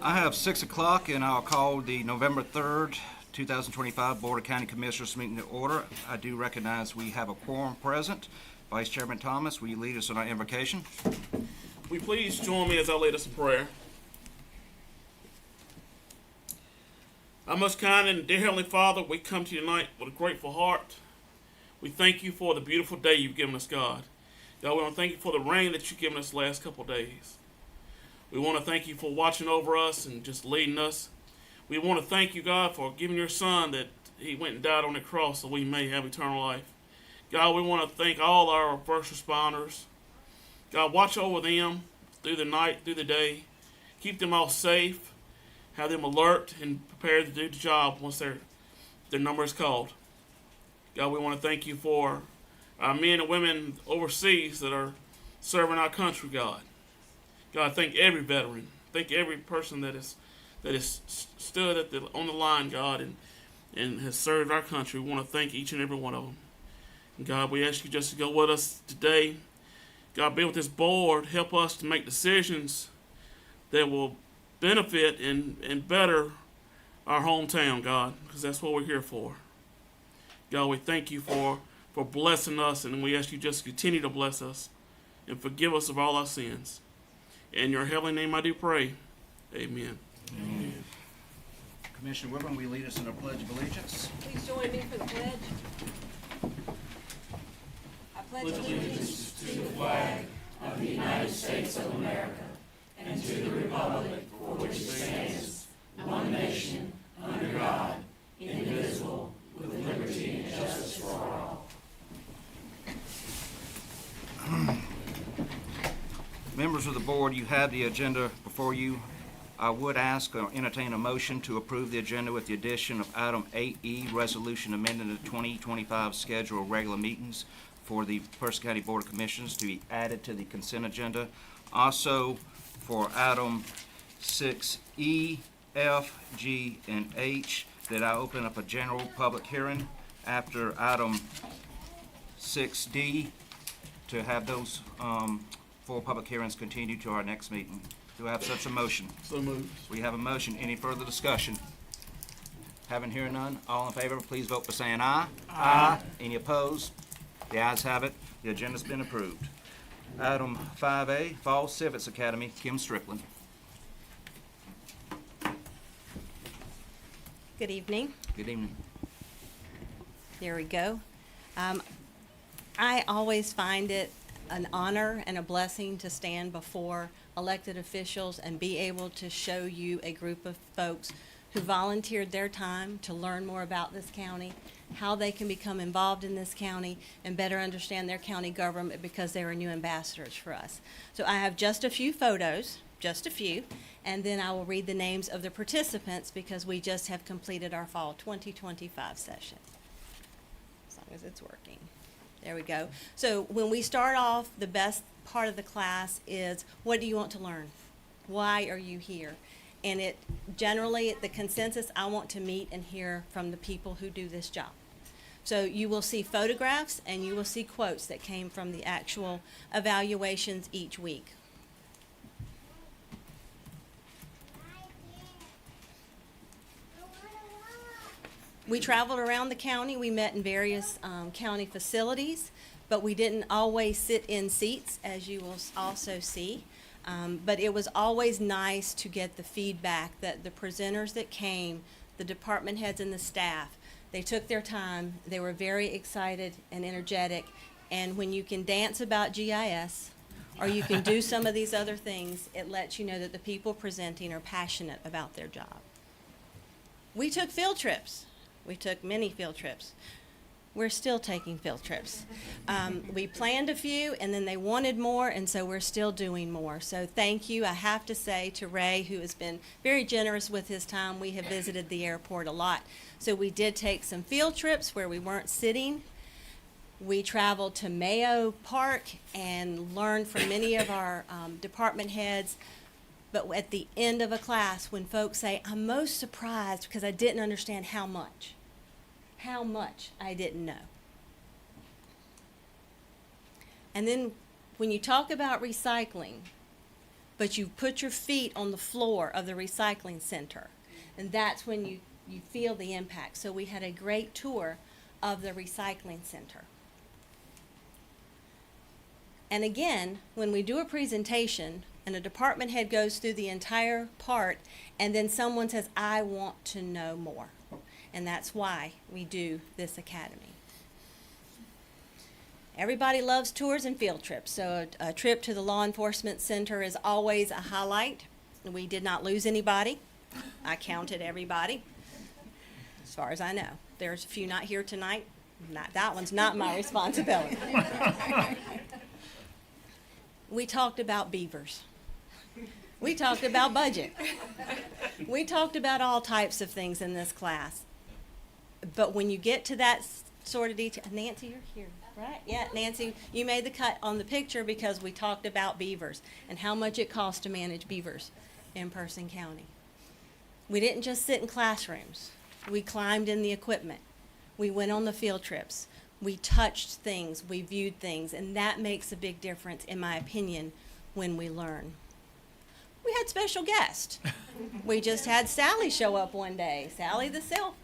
I have 6 o'clock, and I'll call the November 3rd, 2025 Board of County Commissioners meeting to order. I do recognize we have a quorum present. Vice Chairman Thomas, will you lead us in our invocation? Will you please join me as I lead us in prayer? Our most kind and dear Heavenly Father, we come to you tonight with a grateful heart. We thank you for the beautiful day you've given us, God. God, we want to thank you for the rain that you've given us the last couple of days. We want to thank you for watching over us and just leading us. We want to thank you, God, for giving your Son that he went and died on the cross so we may have eternal life. God, we want to thank all our first responders. God, watch over them through the night, through the day. Keep them all safe. Have them alert and prepared to do the job once their number is called. God, we want to thank you for our men and women overseas that are serving our country, God. God, thank every veteran. Thank every person that is stood on the line, God, and has served our country. We want to thank each and every one of them. And God, we ask you just to go with us today. God, be with this board. Help us to make decisions that will benefit and better our hometown, God, because that's what we're here for. God, we thank you for blessing us, and we ask you just to continue to bless us and forgive us of all our sins. In your heavenly name I do pray. Amen. Amen. Commissioner Whitman, will you lead us in our Pledge of Allegiance? Please join me for the pledge. I pledge allegiance to the flag of the United States of America and to the republic for which it stands, one nation, under God, indivisible, with liberty and justice for all. Members of the board, you have the agenda before you. I would ask or entertain a motion to approve the agenda with the addition of item 8E, resolution amending the 2025 schedule of regular meetings for the Percy County Board of Commissioners to be added to the consent agenda. Also, for item 6E, F, G, and H, that I open up a general public hearing after item 6D to have those four public hearings continue to our next meeting. Do I have such a motion? So moved. We have a motion. Any further discussion? Having heard none, all in favor, please vote by saying aye. Aye. Any opposed? The ayes have it. The agenda's been approved. Item 5A, Fall Civics Academy, Kim Strickland. Good evening. Good evening. There we go. I always find it an honor and a blessing to stand before elected officials and be able to show you a group of folks who volunteered their time to learn more about this county, how they can become involved in this county and better understand their county government because they are new ambassadors for us. So I have just a few photos, just a few, and then I will read the names of the participants because we just have completed our fall 2025 session. As long as it's working. There we go. So when we start off, the best part of the class is, what do you want to learn? Why are you here? And it generally, the consensus, I want to meet and hear from the people who do this job. So you will see photographs and you will see quotes that came from the actual evaluations each week. We traveled around the county. We met in various county facilities, but we didn't always sit in seats, as you will also see. But it was always nice to get the feedback that the presenters that came, the department heads and the staff, they took their time. They were very excited and energetic. And when you can dance about GIS, or you can do some of these other things, it lets you know that the people presenting are passionate about their job. We took field trips. We took many field trips. We're still taking field trips. We planned a few, and then they wanted more, and so we're still doing more. So thank you, I have to say, to Ray, who has been very generous with his time. We have visited the airport a lot. So we did take some field trips where we weren't sitting. We traveled to Mayo Park and learned from many of our department heads. But at the end of a class, when folks say, I'm most surprised because I didn't understand how much I didn't know. And then when you talk about recycling, but you put your feet on the floor of the recycling center. And that's when you feel the impact. So we had a great tour of the recycling center. And again, when we do a presentation and a department head goes through the entire part and then someone says, I want to know more. And that's why we do this academy. Everybody loves tours and field trips, so a trip to the law enforcement center is always a highlight. We did not lose anybody. I counted everybody, as far as I know. There's a few not here tonight. That one's not my responsibility. We talked about beavers. We talked about budget. We talked about all types of things in this class. But when you get to that sort of detail, Nancy, you're here, right? Yeah, Nancy, you made the cut on the picture because we talked about beavers and how much it costs to manage beavers in Person County. We didn't just sit in classrooms. We climbed in the equipment. We went on the field trips. We touched things, we viewed things, and that makes a big difference, in my opinion, when we learn. We had special guests. We just had Sally show up one day. Sally, the cell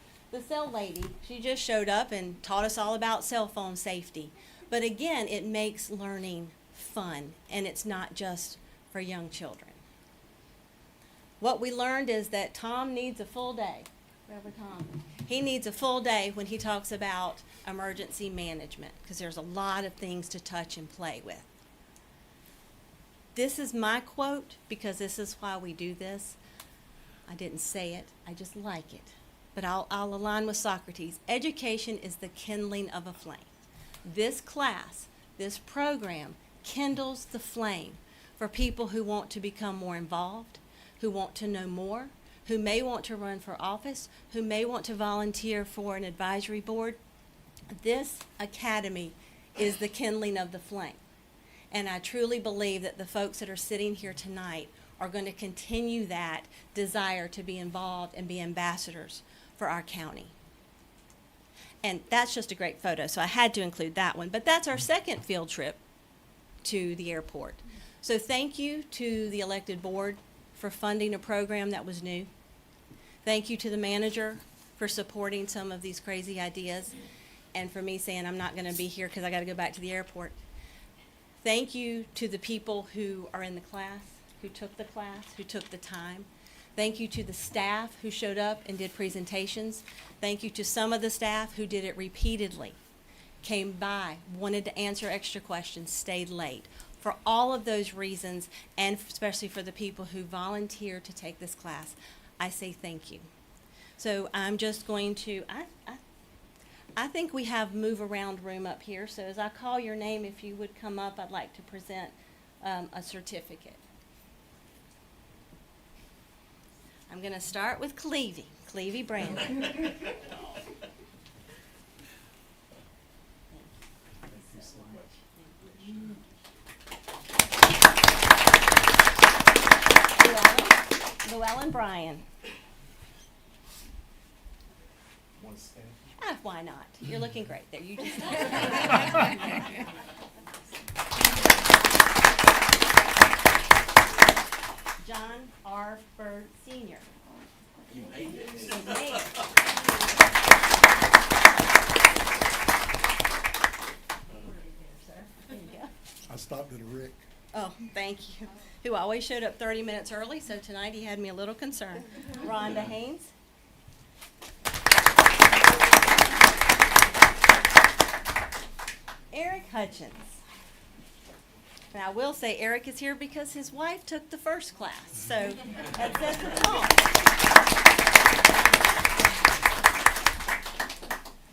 lady, she just showed up and taught us all about cell phone safety. But again, it makes learning fun, and it's not just for young children. What we learned is that Tom needs a full day. Reverend Tom, he needs a full day when he talks about emergency management, because there's a lot of things to touch and play with. This is my quote because this is why we do this. I didn't say it, I just like it. But I'll align with Socrates. Education is the kindling of a flame. This class, this program, kindles the flame for people who want to become more involved, who want to know more, who may want to run for office, who may want to volunteer for an advisory board. This academy is the kindling of the flame. And I truly believe that the folks that are sitting here tonight are going to continue that desire to be involved and be ambassadors for our county. And that's just a great photo, so I had to include that one. But that's our second field trip to the airport. So thank you to the elected board for funding a program that was new. Thank you to the manager for supporting some of these crazy ideas, and for me saying I'm not going to be here because I got to go back to the airport. Thank you to the people who are in the class, who took the class, who took the time. Thank you to the staff who showed up and did presentations. Thank you to some of the staff who did it repeatedly, came by, wanted to answer extra questions, stayed late. For all of those reasons, and especially for the people who volunteered to take this class, I say thank you. So I'm just going to, I think we have move around room up here. So as I call your name, if you would come up, I'd like to present a certificate. I'm going to start with Clevie Brandon. Llewellyn Bryan. Want to stand? Why not? You're looking great there. You just John R. Bird Sr. You made it. You made it. There you go. I stopped at a Rick. Oh, thank you. Who always showed up 30 minutes early, so tonight he had me a little concerned. Rhonda Haynes. Eric Hutchins. And I will say Eric is here because his wife took the first class, so that says it all.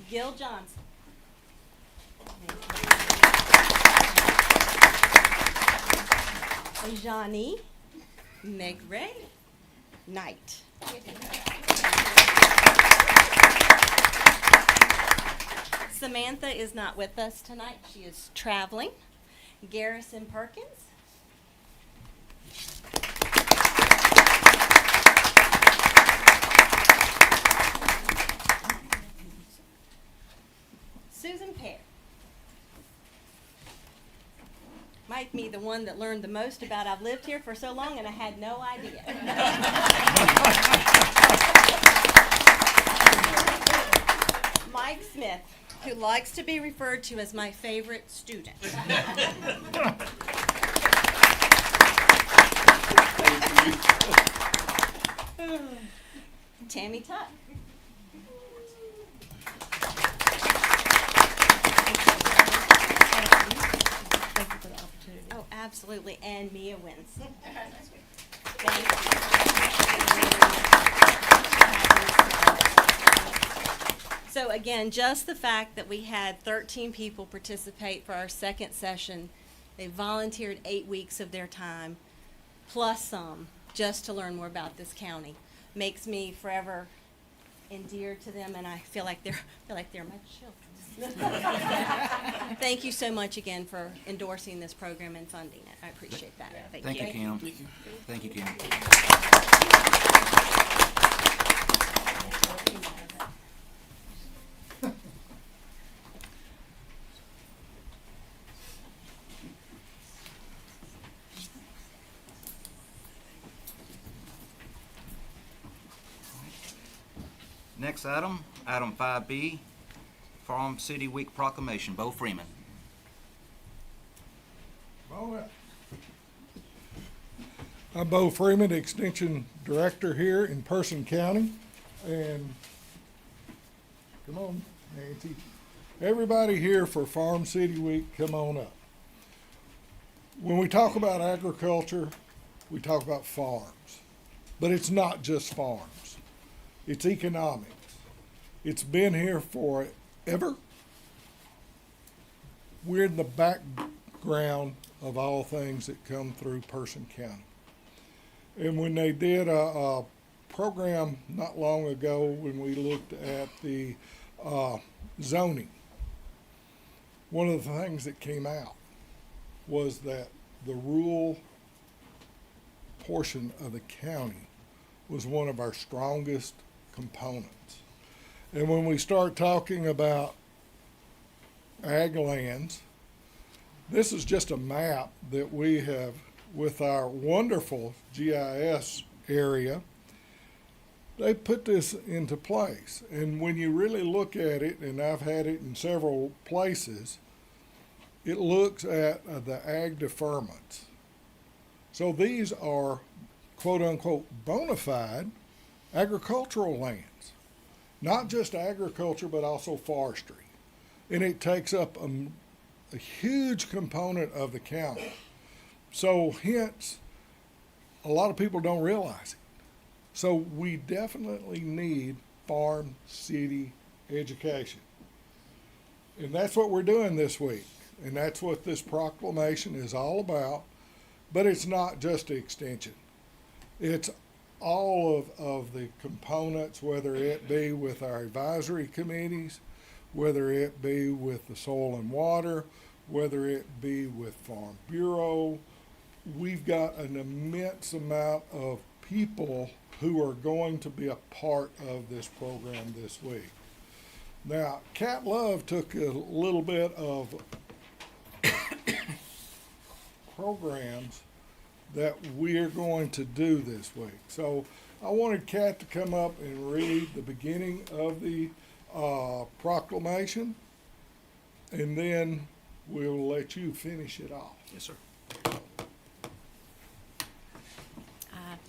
Gil Johnson. Johnny McRae Knight. Samantha is not with us tonight. She is traveling. Garrison Perkins. Susan Pear. Mike make me the one that learned the most about. I've lived here for so long and I had no idea. Mike Smith, who likes to be referred to as my favorite student. Tammy Tuck. Thank you for the opportunity. Oh, absolutely, and Mia wins. So again, just the fact that we had 13 people participate for our second session, they volunteered 8 weeks of their time, plus some, just to learn more about this county, makes me forever endeared to them, and I feel like they're my children. Thank you so much again for endorsing this program and funding it. I appreciate that. Thank you, Kim. Thank you. Thank you, Kim. Next item, item 5B, Farm City Week Proclamation. Bo Freeman. I'm Bo Freeman, Extension Director here in Person County, and come on, Nancy. Everybody here for Farm City Week, come on up. When we talk about agriculture, we talk about farms, but it's not just farms. It's economics. It's been here forever. We're in the background of all things that come through Person County. And when they did a program not long ago, when we looked at the zoning, one of the things that came out was that the rural portion of the county was one of our strongest components. And when we start talking about ag lands, this is just a map that we have with our wonderful GIS area. They put this into place. And when you really look at it, and I've had it in several places, it looks at the ag deferments. So these are quote unquote bona fide agricultural lands, not just agriculture, but also forestry. And it takes up a huge component of the county. So hence, a lot of people don't realize it. So we definitely need farm city education. And that's what we're doing this week. And that's what this proclamation is all about. But it's not just the extension. It's all of the components, whether it be with our advisory committees, whether it be with the soil and water, whether it be with Farm Bureau. We've got an immense amount of people who are going to be a part of this program this week. Now, Cat Love took a little bit of programs that we're going to do this week. So I wanted Cat to come up and read the beginning of the proclamation, and then we'll let you finish it off. Yes, sir.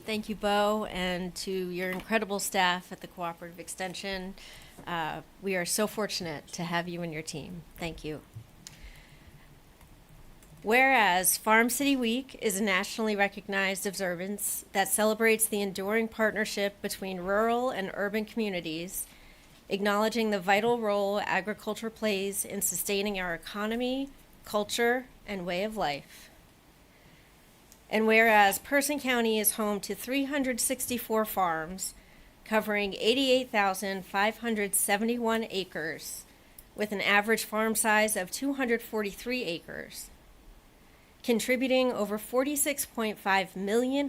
Thank you, Bo, and to your incredible staff at the Cooperative Extension. We are so fortunate to have you and your team. Thank you. Whereas Farm City Week is a nationally recognized observance that celebrates the enduring partnership between rural and urban communities, acknowledging the vital role agriculture plays in sustaining our economy, culture, and way of life. And whereas Person County is home to 364 farms covering 88,571 acres with an average farm size of 243 acres, contributing over $46.5 million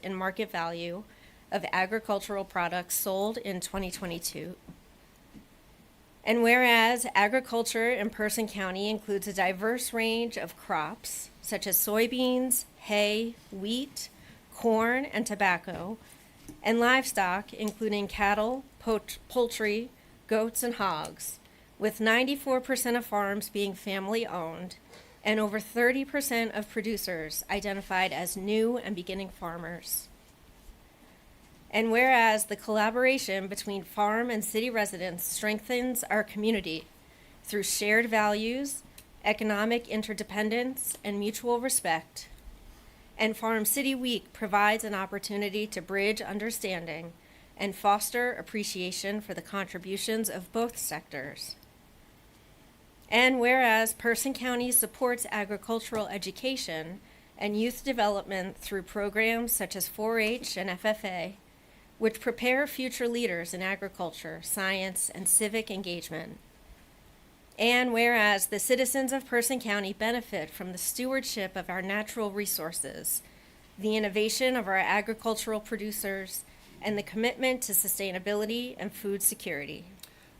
in market value of agricultural products sold in 2022. And whereas agriculture in Person County includes a diverse range of crops, such as soybeans, hay, wheat, corn, and tobacco, and livestock, including cattle, poultry, goats, and hogs, with 94% of farms being family-owned and over 30% of producers identified as new and beginning farmers. And whereas the collaboration between farm and city residents strengthens our community through shared values, economic interdependence, and mutual respect, and Farm City Week provides an opportunity to bridge understanding and foster appreciation for the contributions of both sectors. And whereas Person County supports agricultural education and youth development through programs such as 4-H and FFA, which prepare future leaders in agriculture, science, and civic engagement. And whereas the citizens of Person County benefit from the stewardship of our natural resources, the innovation of our agricultural producers, and the commitment to sustainability and food security.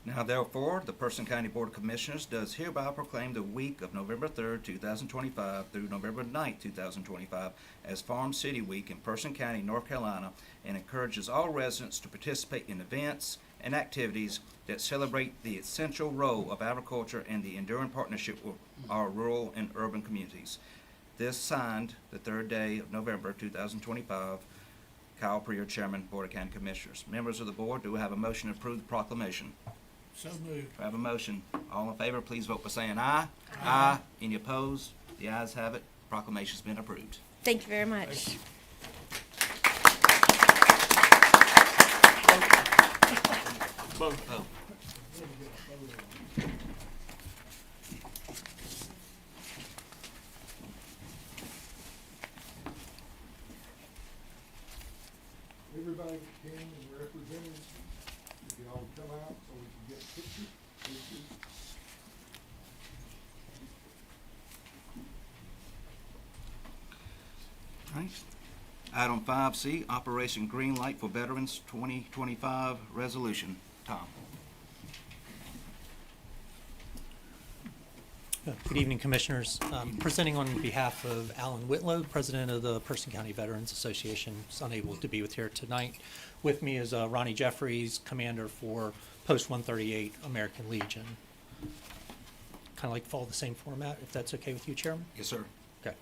Now therefore, the Person County Board of Commissioners does hereby proclaim the week of November 3rd, 2025 through November 9th, 2025 as Farm City Week in Person County, North Carolina, and encourages all residents to participate in events and activities that celebrate the essential role of agriculture and the enduring partnership with our rural and urban communities. This signed the 3rd day of November 2025. Kyle Prier, Chairman, Board of County Commissioners. Members of the board, do we have a motion to approve the proclamation? So moved. I have a motion. All in favor, please vote by saying aye. Aye. Any opposed? The ayes have it. Proclamation's been approved. Thank you very much. Both. Oh. Everybody that came and represented, if y'all would come out so we can get a picture. All right. Item 5C, Operation Green Light for Veterans 2025 Resolution. Tom. Good evening, Commissioners. Presenting on behalf of Alan Whitlow, President of the Person County Veterans Association, is unable to be with here tonight. With me is Ronnie Jeffries, Commander for Post 138 American Legion. Kind of like to follow the same format, if that's okay with you, Chairman? Yes, sir. Okay.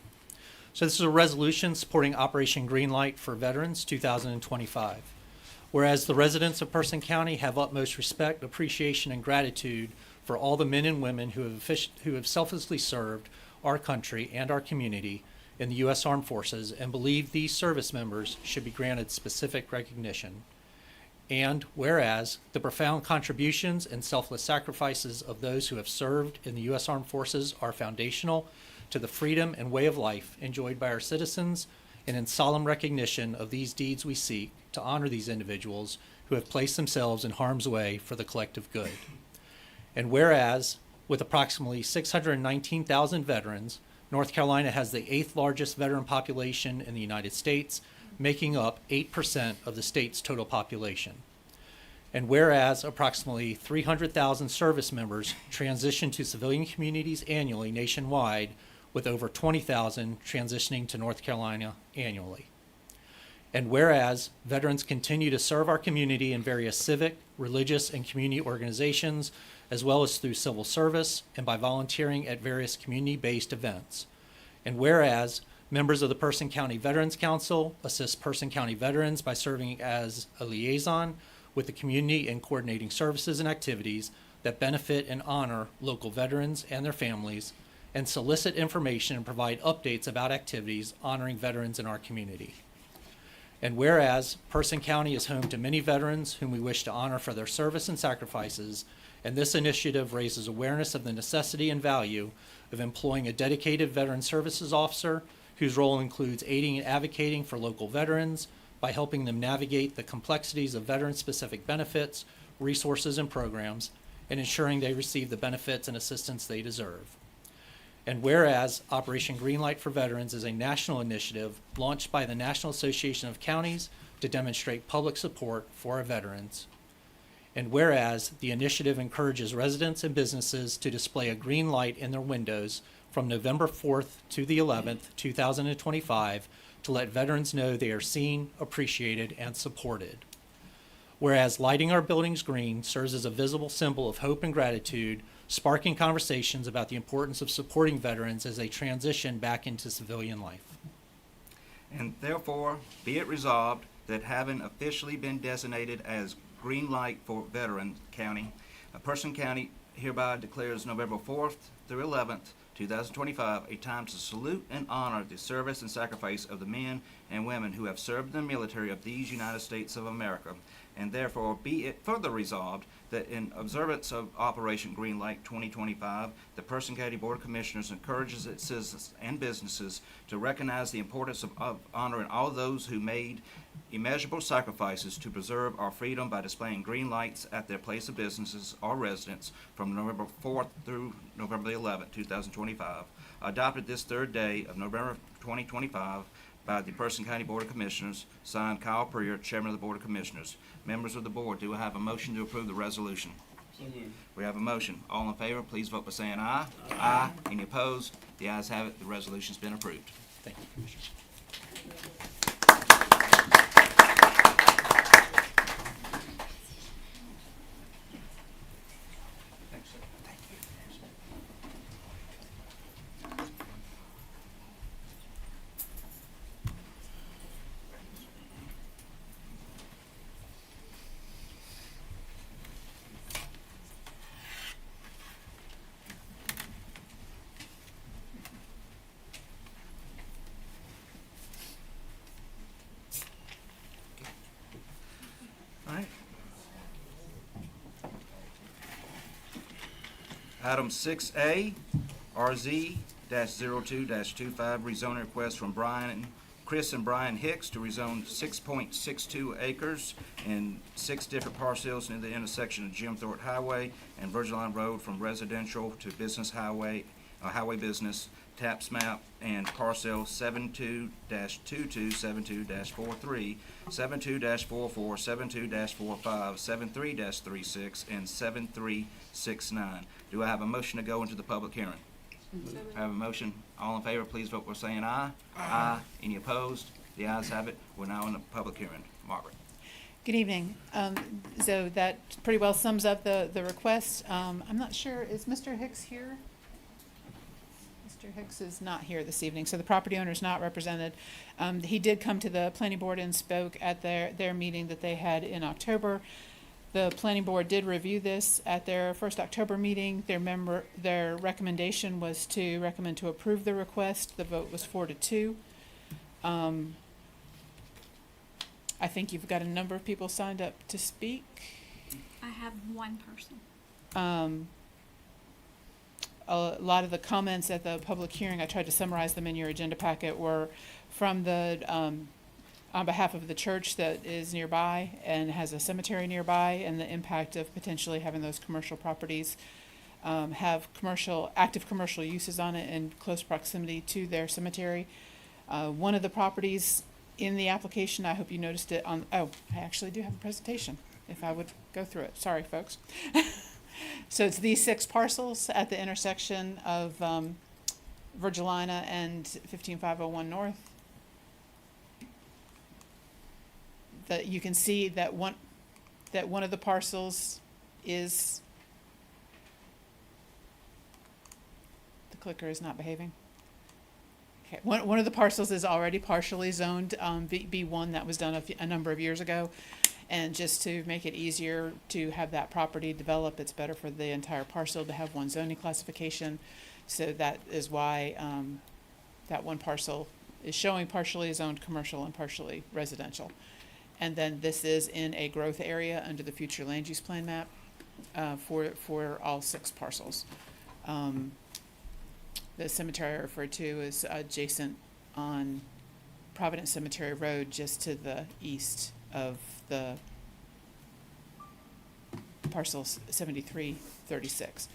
So this is a resolution supporting Operation Greenlight for Veterans 2025. Whereas the residents of Person County have utmost respect, appreciation, and gratitude for all the men and women who have selflessly served our country and our community in the U.S. Armed Forces and believe these service members should be granted specific recognition. And whereas the profound contributions and selfless sacrifices of those who have served in the U.S. Armed Forces are foundational to the freedom and way of life enjoyed by our citizens, and in solemn recognition of these deeds we seek to honor these individuals who have placed themselves in harm's way for the collective good. And whereas, with approximately 619,000 veterans, North Carolina has the 8th largest veteran population in the United States, making up 8% of the state's total population. And whereas approximately 300,000 service members transition to civilian communities annually nationwide, with over 20,000 transitioning to North Carolina annually. And whereas veterans continue to serve our community in various civic, religious, and community organizations, as well as through civil service and by volunteering at various community-based events. And whereas members of the Person County Veterans Council assist Person County veterans by serving as a liaison with the community and coordinating services and activities that benefit and honor local veterans and their families, and solicit information and provide updates about activities honoring veterans in our community. And whereas Person County is home to many veterans whom we wish to honor for their service and sacrifices, and this initiative raises awareness of the necessity and value of employing a dedicated veteran services officer whose role includes aiding and advocating for local veterans by helping them navigate the complexities of veteran-specific benefits, resources, and programs, and ensuring they receive the benefits and assistance they deserve. And whereas Operation Greenlight for Veterans is a national initiative launched by the National Association of Counties to demonstrate public support for our veterans. And whereas the initiative encourages residents and businesses to display a green light in their windows from November 4th to the 11th, 2025, to let veterans know they are seen, appreciated, and supported. Whereas lighting our buildings green serves as a visible symbol of hope and gratitude, sparking conversations about the importance of supporting veterans as they transition back into civilian life. And therefore, be it resolved that having officially been designated as green light for Veteran County, Person County hereby declares November 4th through 11th, 2025, a time to salute and honor the service and sacrifice of the men and women who have served in the military of these United States of America. And therefore, be it further resolved that in observance of Operation Greenlight 2025, the Person County Board of Commissioners encourages its citizens and businesses to recognize the importance of honoring all those who made immeasurable sacrifices to preserve our freedom by displaying green lights at their place of businesses or residence from November 4th through November the 11th, 2025, adopted this third day of November 2025 by the Person County Board of Commissioners, signed Kyle Preer, Chairman of the Board of Commissioners. Members of the board, do I have a motion to approve the resolution? So moved. We have a motion. All in favor, please vote by saying aye. Aye. Any opposed? The ayes have it. The resolution's been approved. Thank you, Commissioner. Thanks, sir. Thank you. All right. Item 6A, RZ-02-25, rezoning request from Chris and Brian Hicks to rezone 6.62 acres and 6 different parcels near the intersection of Jim Thorpe Highway and Virgin Line Road from residential to business highway, highway business, tax map, and parcel 72-22, 72-43, 72-44, 72-45, 73-36, and 7369. Do I have a motion to go into the public hearing? I have a motion. All in favor, please vote by saying aye. Aye. Any opposed? The ayes have it. We're now in the public hearing. Margaret. Good evening. So that pretty well sums up the request. I'm not sure, is Mr. Hicks here? Mr. Hicks is not here this evening, so the property owner is not represented. He did come to the planning board and spoke at their meeting that they had in October. The planning board did review this at their first October meeting. Their recommendation was to recommend to approve the request. The vote was 4-2. I think you've got a number of people signed up to speak. I have one person. A lot of the comments at the public hearing, I tried to summarize them in your agenda packet, were from on behalf of the church that is nearby and has a cemetery nearby, and the impact of potentially having those commercial properties have active commercial uses on it in close proximity to their cemetery. One of the properties in the application, I hope you noticed it I actually do have a presentation, if I would go through it. Sorry, folks. So it's these 6 parcels at the intersection of Virgilina and 15501 North. That you can see that one of the parcels is, the clicker is not behaving. Okay, one of the parcels is already partially zoned B1. That was done a number of years ago. And just to make it easier to have that property develop, it's better for the entire parcel to have one zoning classification. So that is why that one parcel is showing partially zoned commercial and partially residential. And then this is in a growth area under the future land use plan map for all 6 parcels. The cemetery I referred to is adjacent on Providence Cemetery Road, just to the east of the parcels 7336.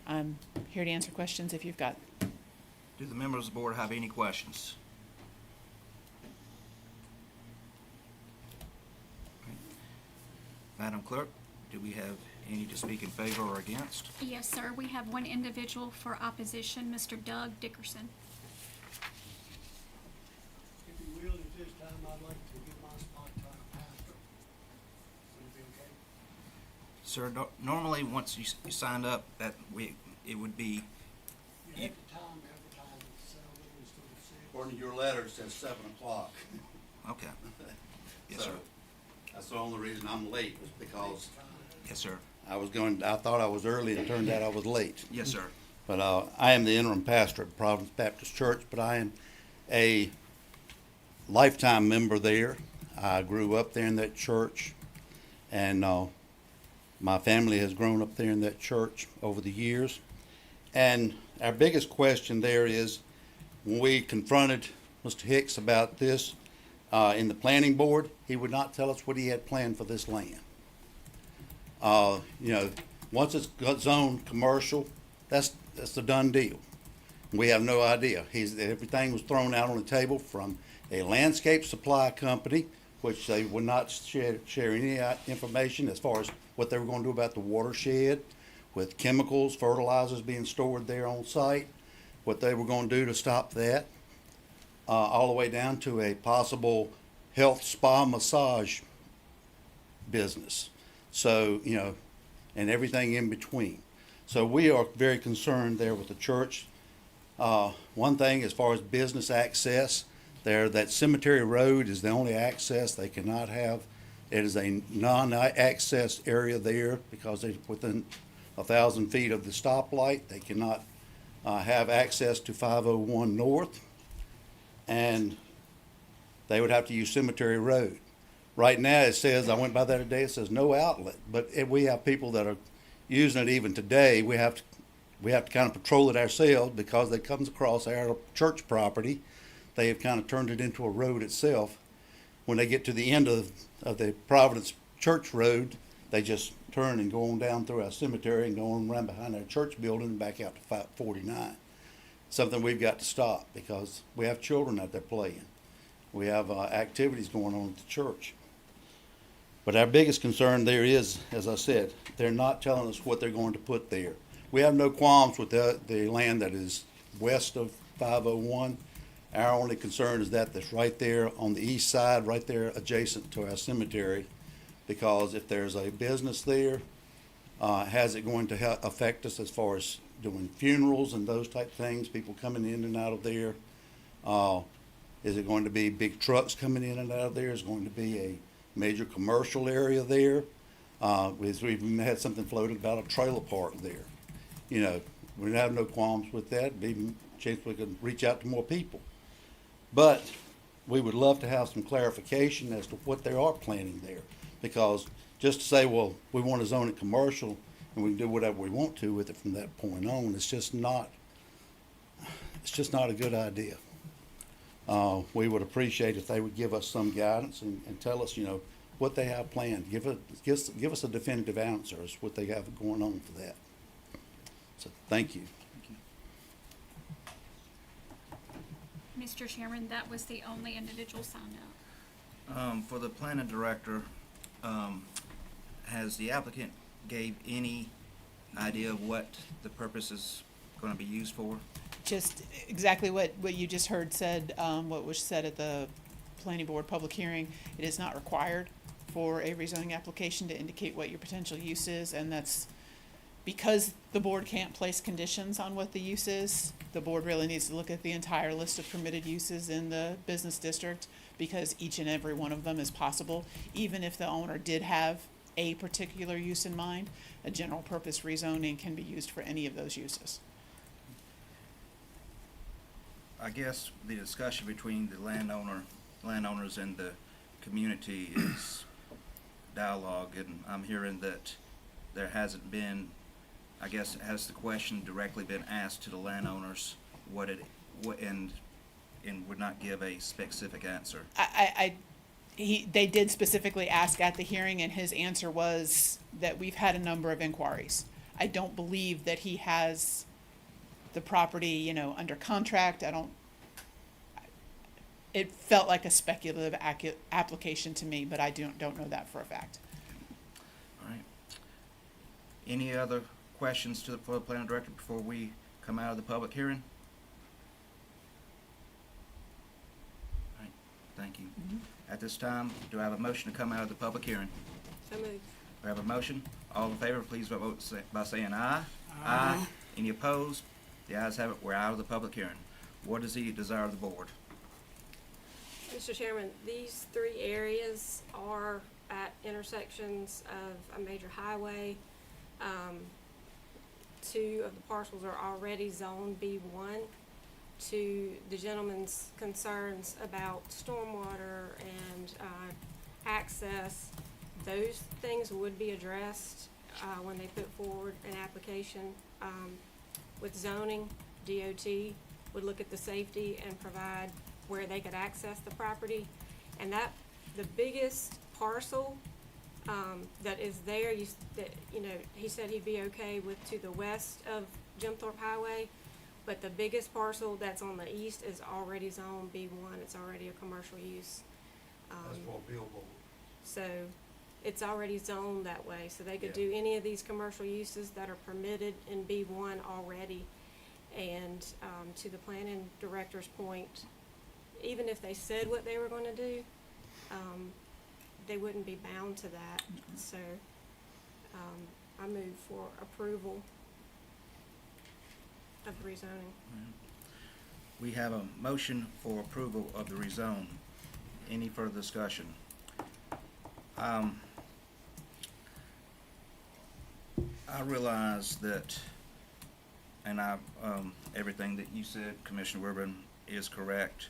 I'm here to answer questions if you've got. Do the members of the board have any questions? Madam Clerk, do we have any to speak in favor or against? Yes, sir. We have one individual for opposition, Mr. Doug Dickerson. If you will, at this time, I'd like to give my spot to our pastor. Would it be okay? Sir, normally, once you signed up, it would be, You have the time advertised at 7 instead of 6. According to your letter, it says 7 o'clock. okay. Yes, So, sir. that's the only reason I'm late, was because Yes, sir. I thought I was early, and it turned out I was late. Yes, sir. But, I am the interim pastor at Providence Baptist Church, but I am a lifetime member there. I grew up there in that church, and, my family has grown up there in that church over the years. And our biggest question there is, when we confronted Mr. Hicks about this in the planning board, he would not tell us what he had planned for this land. Once it's got zoned commercial, that's a done deal. We have no idea. Everything was thrown out on the table from a landscape supply company, which they would not share any information as far as what they were going to do about the watershed, with chemicals, fertilizers being stored there on site, what they were going to do to stop that, all the way down to a possible health spa massage business. So, and everything in between. So we are very concerned there with the church. One thing, as far as business access, that Cemetery Road is the only access they cannot have. It is a non-access area there because they're within 1,000 feet of the stoplight. They cannot have access to 501 North, and they would have to use Cemetery Road. Right now, it says, I went by that today, it says no outlet, but if we have people that are using it even today, we have to kind of patrol it ourselves because it comes across our church property. They have kind of turned it into a road itself. When they get to the end of the Providence Church Road, they just turn and go on down through our cemetery and go on around behind our church building and back out to 549. Something we've got to stop because we have children out there playing. We have activities going on at the church. But our biggest concern there is, as I said, they're not telling us what they're going to put there. We have no qualms with the land that is west of 501. Our only concern is that's right there on the east side, right there adjacent to our cemetery, because if there's a business there, how's it going to affect us as far as doing funerals and those type things, people coming in and out of there? Is it going to be big trucks coming in and out of there? Is it going to be a major commercial area there? We've even had something floated about a trailer park there. We have no qualms with that. Be a chance we could reach out to more people. But we would love to have some clarification as to what they are planning there. Because just to say, well, we want to zone it commercial and we can do whatever we want to with it from that point on, it's just not a good idea. We would appreciate if they would give us some guidance and tell us, what they have planned. Give us a definitive answer as what they have going on for that. So, thank you. Mr. Chairman, that was the only individual signed up. For the planning director, has the applicant gave any idea of what the purpose is going to be used for? Just exactly what you just heard said, what was said at the planning board public hearing. It is not required for a rezoning application to indicate what your potential use is, and that's because the board can't place conditions on what the use is. The board really needs to look at the entire list of permitted uses in the business district, because each and every one of them is possible. Even if the owner did have a particular use in mind, a general purpose rezoning can be used for any of those uses. I guess the discussion between the landowners and the community is dialogue, and I'm hearing that there hasn't been, I guess, has the question directly been asked to the landowners and would not give a specific answer? They did specifically ask at the hearing, and his answer was that we've had a number of inquiries. I don't believe that he has the property, under contract. It felt like a speculative application to me, but I don't know that for a fact. Any other questions for the planning director before we come out of the public hearing? All right, thank you. At this time, do I have a motion to come out of the public hearing? So moved. We have a motion. All in favor, please vote by saying aye. Aye. Any opposed? The ayes have it. We're out of the public hearing. What is the desire of the board? Mr. Chairman, these three areas are at intersections of a major highway. Two of the parcels are already zoned B1. To the gentleman's concerns about stormwater and access, those things would be addressed when they put forward an application. With zoning, DOT would look at the safety and provide where they could access the property. And that, the biggest parcel that is there, he said he'd be okay with to the west of Jim Thorpe Highway, but the biggest parcel that's on the east is already zoned B1, it's already a commercial use. That's for a billboard. So it's already zoned that way, so they could do any of these commercial uses that are permitted in B1 already. And to the planning director's point, even if they said what they were gonna do, they wouldn't be bound to that. So I move for approval of the rezoning. We have a motion for approval of the rezone. Any further discussion? I realize that, and everything that you said, Commissioner Werben, is correct,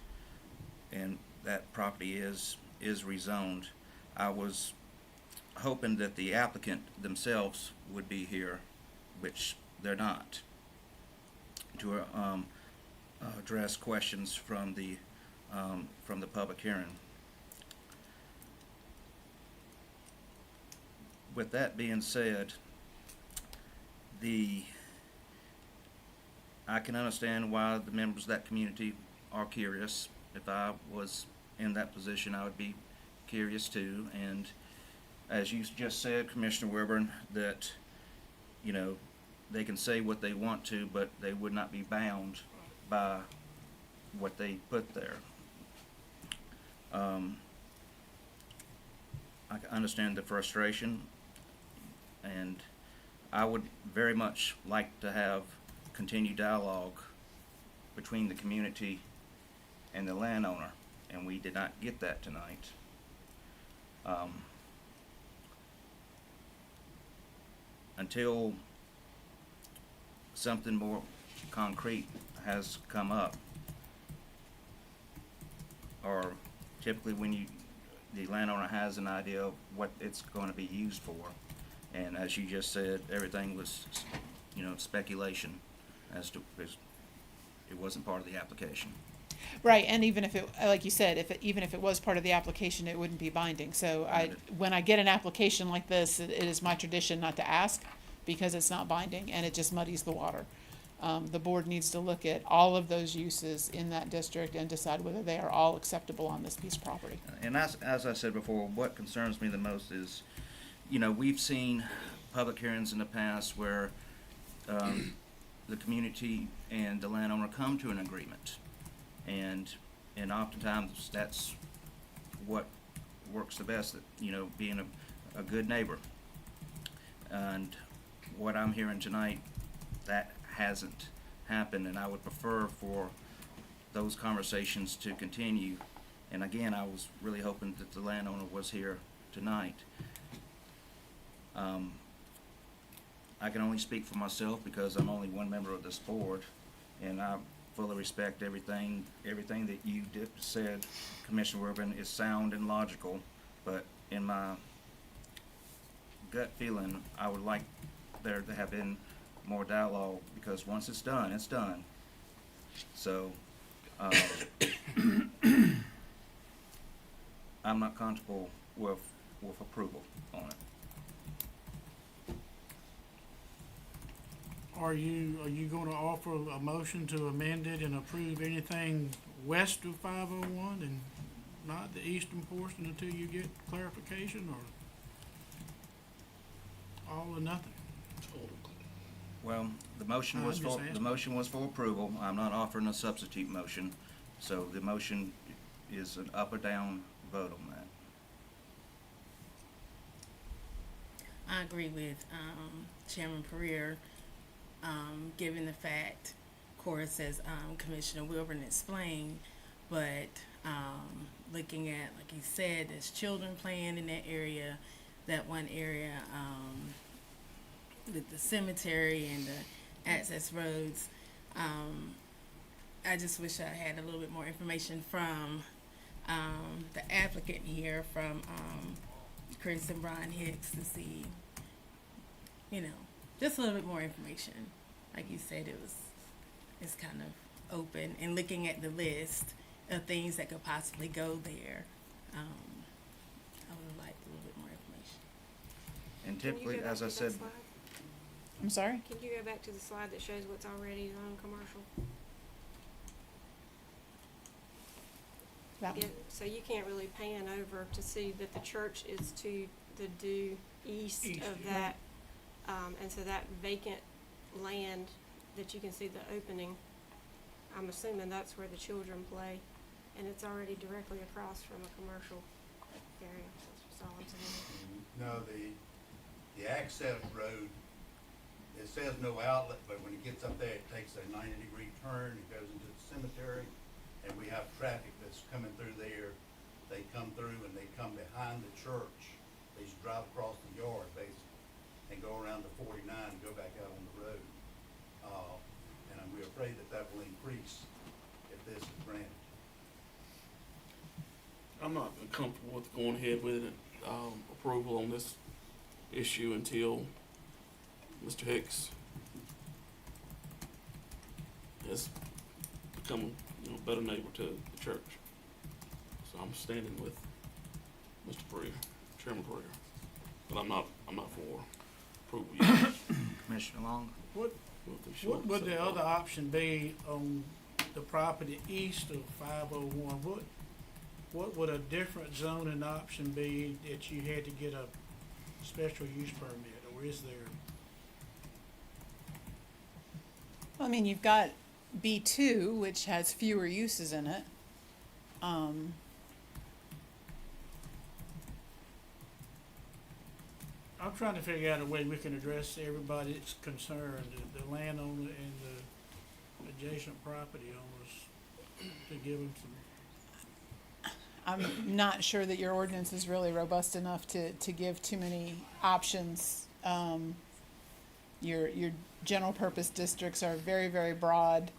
and that property is rezoned. I was hoping that the applicant themselves would be here, which they're not, to address questions from the public hearing. With that being said, I can understand why the members of that community are curious. If I was in that position, I would be curious too. And as you just said, Commissioner Wilburn, that, they can say what they want to, but they would not be bound by what they put there. I can understand the frustration, and I would very much like to have continued dialogue between the community and the landowner, and we did not get that tonight. Until something more concrete has come up, or typically when the landowner has an idea of what it's going to be used for, and as you just said, everything was, speculation as to, it wasn't part of the application. Right, and even if it, like you said, even if it was part of the application, it wouldn't be binding. So when I get an application like this, it is my tradition not to ask, because it's not binding and it just muddies the water. The board needs to look at all of those uses in that district and decide whether they are all acceptable on this piece of property. And as I said before, what concerns me the most is, we've seen public hearings in the past where the community and the landowner come to an agreement. And oftentimes that's what works the best, being a good neighbor. And what I'm hearing tonight, that hasn't happened, and I would prefer for those conversations to continue. And again, I was really hoping that the landowner was here tonight. I can only speak for myself because I'm only one member of this board, and I fully respect everything that you said, Commissioner Urban, is sound and logical, but in my gut feeling, I would like there to have been more dialogue, because once it's done, it's done. So, I'm not comfortable with approval on it. Are you gonna offer a motion to amend it and approve anything west of 501 and not the eastern portion until you get clarification, or all or nothing? Well, the motion was I'm just for, the asking. motion was for approval. I'm not offering a substitute motion. So the motion is an up or down vote on that. I agree with Chairman Pereira, given the fact, of course, as Commissioner Wilburn explained, but looking at, like he said, there's children playing in that area, that one area with the cemetery and the access roads. I just wish I had a little bit more information from the applicant here, from Chris and Brian Hicks, to see, just a little bit more information. Like you said, it's kind of open, and looking at the list of things that could possibly go there, I would have liked a little bit more information. And Can you typically, go back as I to that said, slide? I'm sorry? Can you go back to the slide that shows what's already zone commercial? That one? Yeah, so you can't really pan over to see that the church is to the due east East, of yeah. that. And so that vacant land that you can see the opening, I'm assuming that's where the children play. And it's already directly across from a commercial area. That's all I'm saying. No, the access road, it says no outlet, but when it gets up there, it takes a 90-degree turn, it goes into the cemetery, and we have traffic that's coming through there. They come through and they come behind the church. They just drive across the yard, basically, and go around to 49 and go back out on the road. And we're afraid that that will increase if this is granted. I'm not comfortable with going ahead with it, approval on this issue until Mr. Hicks has become a better neighbor to the church. So I'm standing with Mr. Pereira, Chairman Pereira, but I'm not for approval yet. Commissioner Long? What would the other option be on the property east of 501? What would a different zoning option be that you had to get a special use permit, or is there? I mean, you've got B2, which has fewer uses in it. I'm trying to figure out a way we can address everybody's concern, the landowner and the adjacent property owners, to give them some. I'm not sure that your ordinance is really robust enough to give too many options. Your general purpose districts are very, very broad.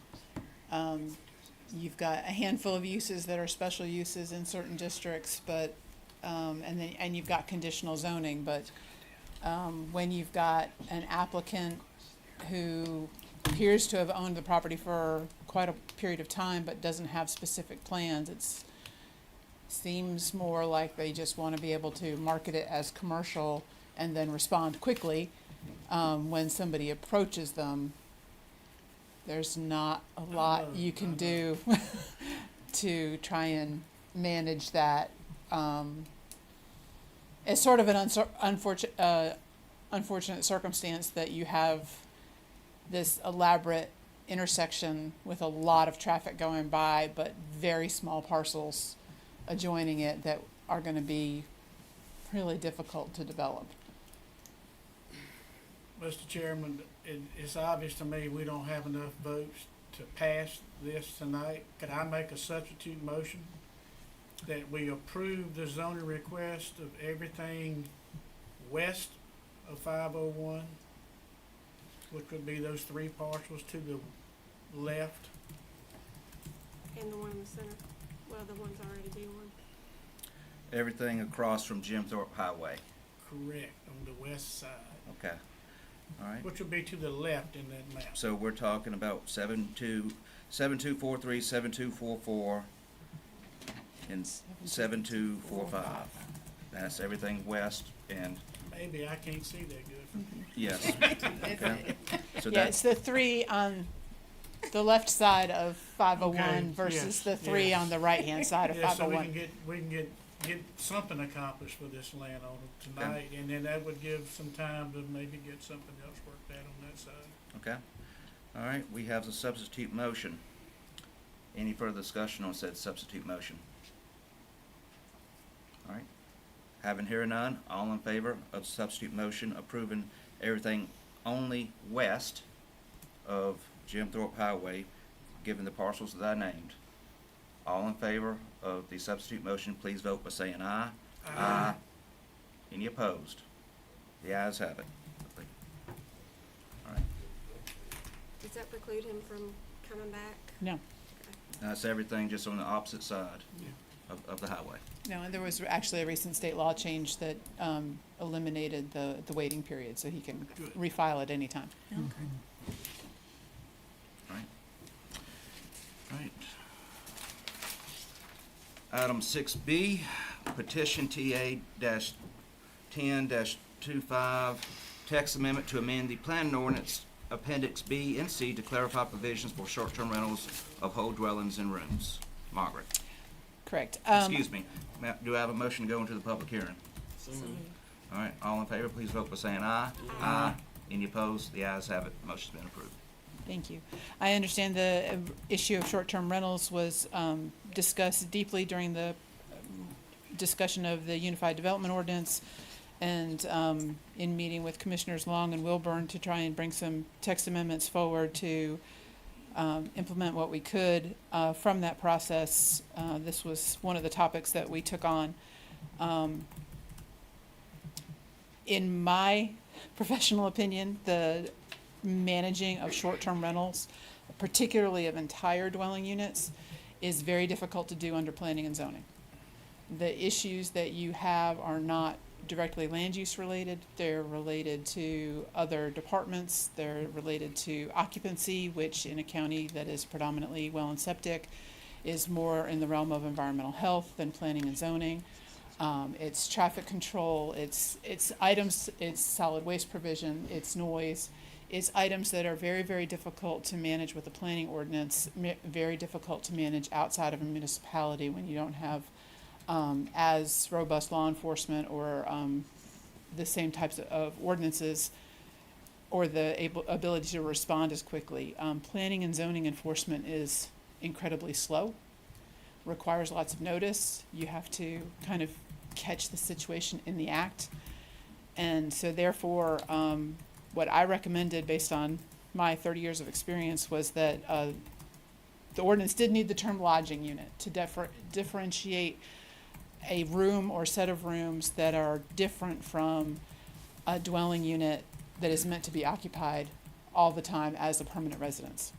You've got a handful of uses that are special uses in certain districts, but, and you've got conditional zoning, but, when you've got an applicant who appears to have owned the property for quite a period of time but doesn't have specific plans, it's seems more like they just want to be able to market it as commercial and then respond quickly when somebody approaches them. There's not a lot you can do to try and manage that. It's sort of an unfortunate circumstance that you have this elaborate intersection with a lot of traffic going by, but very small parcels adjoining it that are going to be really difficult to develop. Mr. Chairman, it's obvious to me we don't have enough votes to pass this tonight. Could I make a substitute motion that we approve the zoning request of everything west of 501, which would be those three parcels to the left? And the one in the center, well, the one's already B1. Everything across from Jim Thorpe Highway. Correct, on the west side, Okay. All right. which would be to the left in that map. So we're talking about 7243, 7244, and 7245. That's everything west and, Maybe I can't see that good. yes. Okay. So Yeah, that, it's the three on the left side of 501 Okay, versus yes, the three yes. on the right-hand side of Yeah, so 501. we can get get something accomplished for this landowner tonight, and then that would give some time to maybe get something else worked out on that side. Okay. All right, we have the substitute motion. Any further discussion on said substitute motion? All right. Having here none, all in favor of substitute motion approving everything only west of Jim Thorpe Highway, given the parcels that I named. All in favor of the substitute motion, please vote by saying aye. Aye. Any opposed? The ayes have it. All right. Does that preclude him from coming back? No, That's everything just on the opposite side of the highway. no, and there was actually a recent state law change that eliminated the waiting period, so he can Good. refile at any time. All right. All right. Item 6B, petition TA-10-25, text amendment to amend the planning ordinance Appendix B and C to clarify provisions for short-term rentals of whole dwellings and rooms. Margaret, Correct. excuse me, do I have a motion to go into the public hearing? All right, all in favor, please vote by saying aye. Aye. Any opposed? The ayes have it. Motion's been approved. Thank you. I understand the issue of short-term rentals was discussed deeply during the discussion of the Unified Development Ordinance and in meeting with Commissioners Long and Wilburn to try and bring some text amendments forward to implement what we could from that process. This was one of the topics that we took on. In my professional opinion, the managing of short-term rentals, particularly of entire dwelling units, is very difficult to do under planning and zoning. The issues that you have are not directly land use related. They're related to other departments. They're related to occupancy, which in a county that is predominantly well and septic is more in the realm of environmental health than planning and zoning. It's traffic control, it's items, it's solid waste provision, it's noise. It's items that are very, very difficult to manage with the planning ordinance, very difficult to manage outside of a municipality when you don't have as robust law enforcement or the same types of ordinances or the ability to respond as quickly. Planning and zoning enforcement is incredibly slow, requires lots of notice. You have to kind of catch the situation in the act. And so therefore, what I recommended based on my 30 years of experience was that the ordinance did need the term lodging unit to differentiate a room or set of rooms that are different from a dwelling unit that is meant to be occupied all the time as a permanent residence.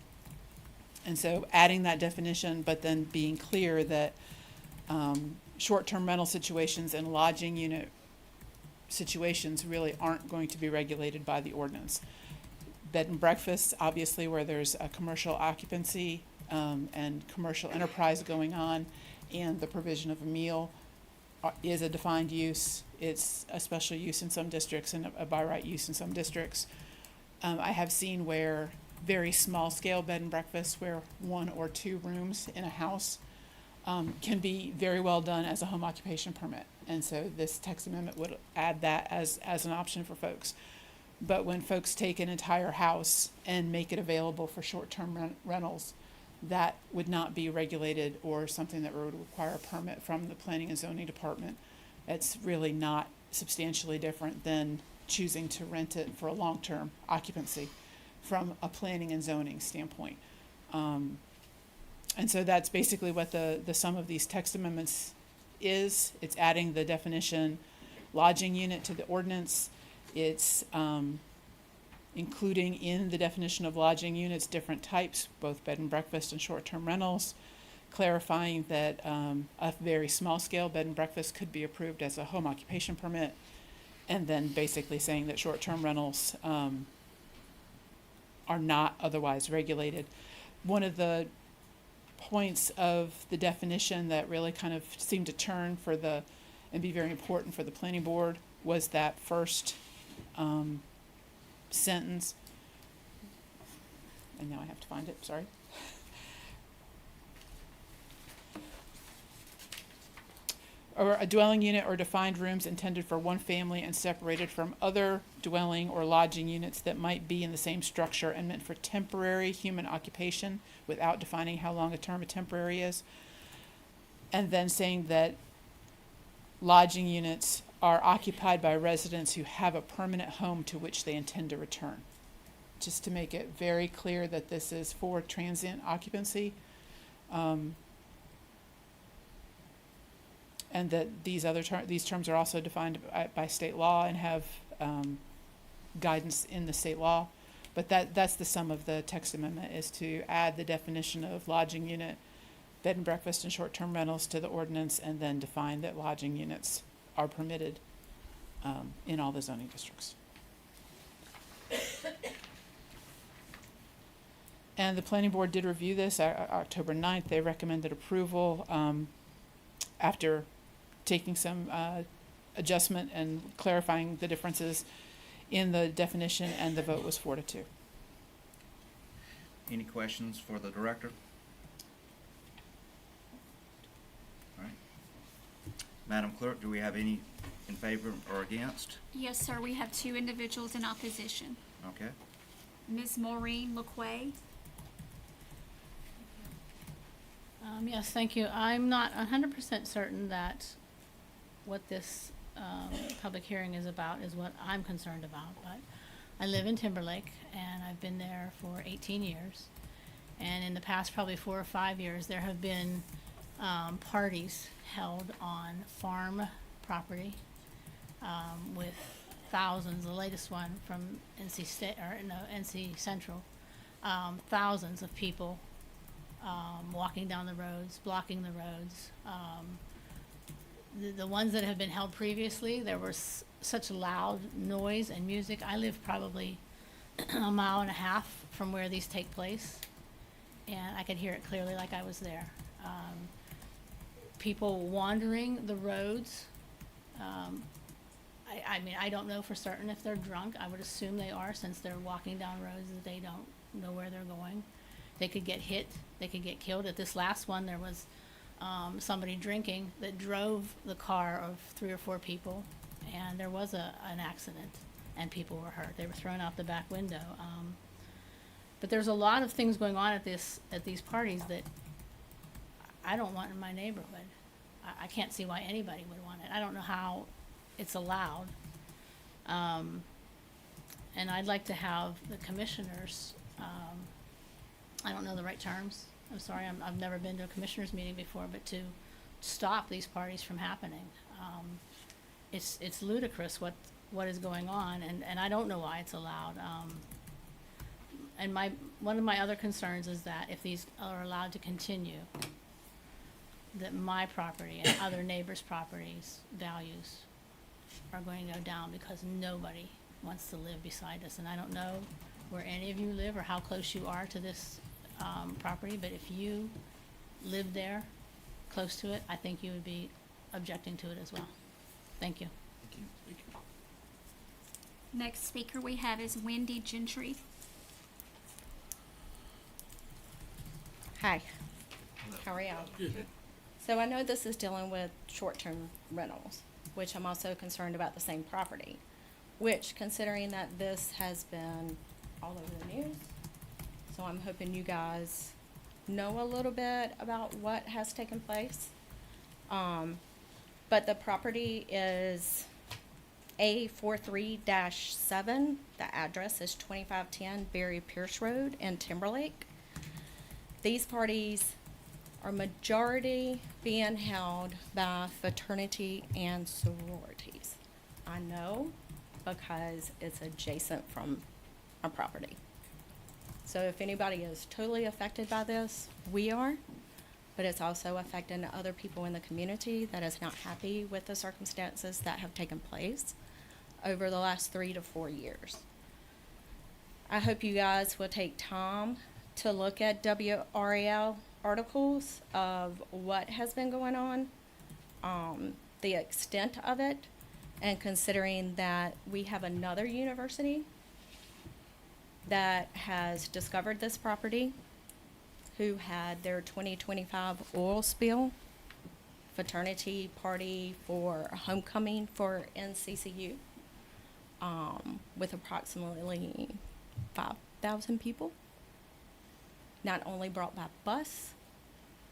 And so adding that definition, but then being clear that short-term rental situations and lodging unit situations really aren't going to be regulated by the ordinance. Bed and breakfasts, obviously, where there's a commercial occupancy and commercial enterprise going on, and the provision of a meal is a defined use. It's a special use in some districts and a by right use in some districts. I have seen where very small scale bed and breakfasts, where 1 or 2 rooms in a house can be very well done as a home occupation permit. And so this text amendment would add that as an option for folks. But when folks take an entire house and make it available for short-term rentals, that would not be regulated or something that would require a permit from the Planning and Zoning Department. It's really not substantially different than choosing to rent it for a long-term occupancy from a planning and zoning standpoint. And so that's basically what the sum of these text amendments is. It's adding the definition lodging unit to the ordinance. It's including in the definition of lodging units different types, both bed and breakfast and short-term rentals, clarifying that a very small-scale bed and breakfast could be approved as a home occupation permit, and then basically saying that short-term rentals are not otherwise regulated. One of the points of the definition that really kind of seemed to turn and be very important for the planning board was that first sentence. And now I have to find it, sorry. or a dwelling unit or defined rooms intended for one family and separated from other dwelling or lodging units that might be in the same structure and meant for temporary human occupation without defining how long a term of temporary is. And then saying that lodging units are occupied by residents who have a permanent home to which they intend to return. Just to make it very clear that this is for transient occupancy. And that these terms are also defined by state law and have guidance in the state law. But that's the sum of the text amendment, is to add the definition of lodging unit, bed and breakfast and short-term rentals to the ordinance, and then define that lodging units are permitted in all the zoning districts. And the planning board did review this October 9th. They recommended approval after taking some adjustment and clarifying the differences in the definition, and the vote was 4-2. Any questions for the director? All right. Madam Clerk, do we have any in favor or against? Yes, sir, we have 2 individuals in opposition. Okay. Ms. Maureen LaQuay. Yes, thank you. I'm not 100% certain that what this public hearing is about is what I'm concerned about, but I live in Timberlake, and I've been there for 18 years. And in the past probably 4 or 5 years, there have been parties held on farm property with thousands. The latest one from NC Central, thousands of people walking down the roads, blocking the roads. The ones that have been held previously, there was such loud noise and music. I live probably a mile and a half from where these take place, and I could hear it clearly like I was there. People wandering the roads. I mean, I don't know for certain if they're drunk. I would assume they are, since they're walking down roads that they don't know where they're going. They could get hit, they could get killed. At this last one, there was somebody drinking that drove the car of 3 or 4 people, and there was an accident, and people were hurt. They were thrown out the back window. But there's a lot of things going on at these parties that I don't want in my neighborhood. I can't see why anybody would want it. I don't know how it's allowed. And I'd like to have the commissioners, I don't know the right terms. I'm sorry, I've never been to a commissioners meeting before, but to stop these parties from happening. It's ludicrous what is going on, and I don't know why it's allowed. And one of my other concerns is that if these are allowed to continue, that my property and other neighbors' properties' values are going to go down, because nobody wants to live beside us. And I don't know where any of you live or how close you are to this property, but if you live there, close to it, I think you would be objecting to it as well. Thank you. Next speaker we have is Wendy Gentry. Hi, how are y'all? So I know this is dealing with short-term rentals, which I'm also concerned about the same property, which, considering that this has been all over the news, so I'm hoping you guys know a little bit about what has taken place. But the property is A43-7. The address is 2510 Barry Pierce Road in Timberlake. These parties are majority being held by fraternity and sororities. I know because it's adjacent from our property. So if anybody is totally affected by this, we are, but it's also affecting other people in the community that is not happy with the circumstances that have taken place over the last 3 to 4 years. I hope you guys will take time to look at WRAL articles of what has been going on, the extent of it, and considering that we have another university that has discovered this property, who had their 2025 oil spill, fraternity party for homecoming for NCCU, with approximately 5,000 people. Not only brought by bus,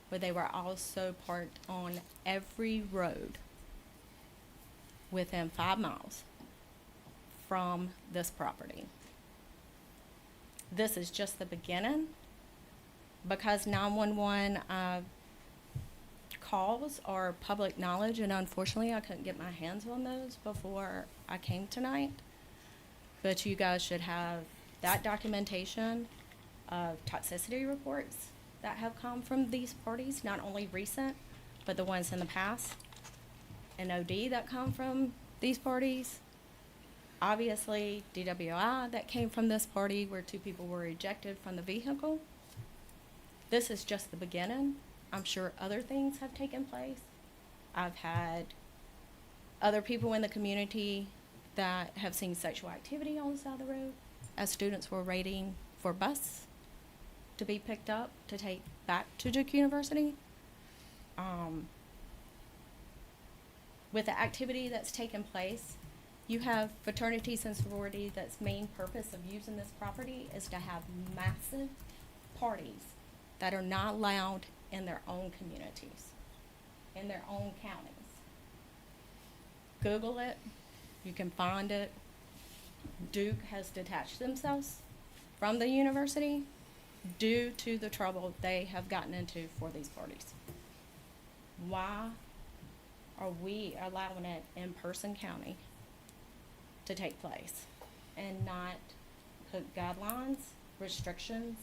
but they were also parked on every road within 5 miles from this property. This is just the beginning, because 911 calls are public knowledge, and unfortunately I couldn't get my hands on those before I came tonight. But you guys should have that documentation of toxicity reports that have come from these parties, not only recent, but the ones in the past, and OD that come from these parties. Obviously, DWI that came from this party where 2 people were ejected from the vehicle. This is just the beginning. I'm sure other things have taken place. I've had other people in the community that have seen sexual activity on the side of the road as students were waiting for bus to be picked up to take back to Duke University. With the activity that's taken place, you have fraternities and sororities that's main purpose of using this property is to have massive parties that are not allowed in their own communities, in their own counties. Google it, you can find it. Duke has detached themselves from the university due to the trouble they have gotten into for these parties. Why are we allowing it in Person County to take place and not put guidelines, restrictions,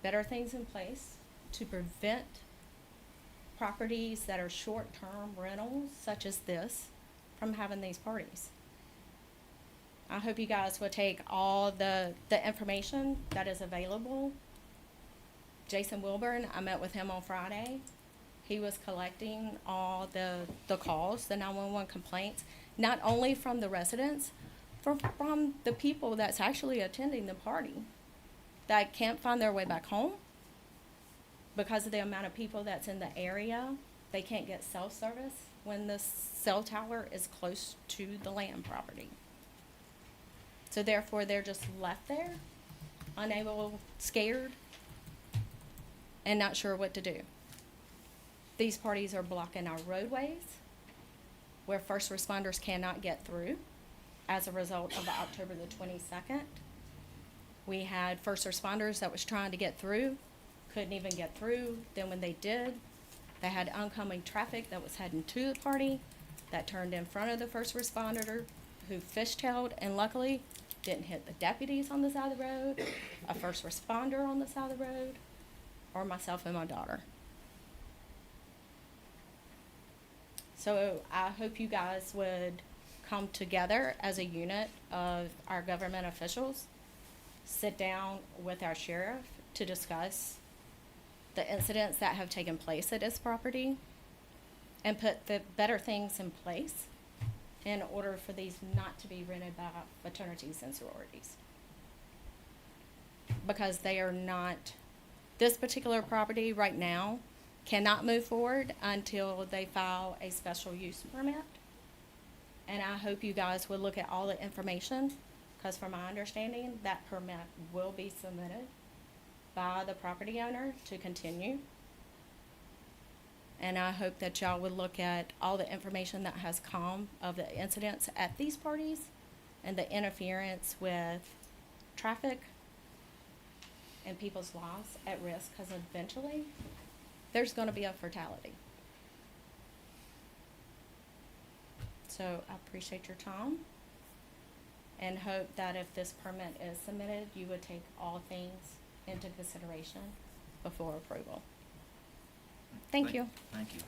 better things in place to prevent properties that are short-term rentals such as this from having these parties? I hope you guys will take all the information that is available. Jason Wilburn, I met with him on Friday. He was collecting all the calls, the 911 complaints, not only from the residents, from the people that's actually attending the party that can't find their way back home because of the amount of people that's in the area. They can't get cell service when the cell tower is close to the land property. So therefore, they're just left there, unable, scared, and not sure what to do. These parties are blocking our roadways where first responders cannot get through as a result of October the 22nd. We had first responders that was trying to get through, couldn't even get through. Then when they did, they had oncoming traffic that was heading to the party that turned in front of the first responder who fishtailed and luckily didn't hit the deputies on the side of the road, a first responder on the side of the road, or myself and my daughter. So I hope you guys would come together as a unit of our government officials, sit down with our sheriff to discuss the incidents that have taken place at this property and put the better things in place in order for these not to be rented by fraternities and sororities. Because they are not, this particular property right now cannot move forward until they file a special use permit. And I hope you guys will look at all the information, because from my understanding, that permit will be submitted by the property owner to continue. And I hope that y'all would look at all the information that has come of the incidents at these parties and the interference with traffic and people's lives at risk, because eventually there's going to be a fatality. So I appreciate your time and hope that if this permit is submitted, you would take all things into consideration before approval. Thank you. Thank you.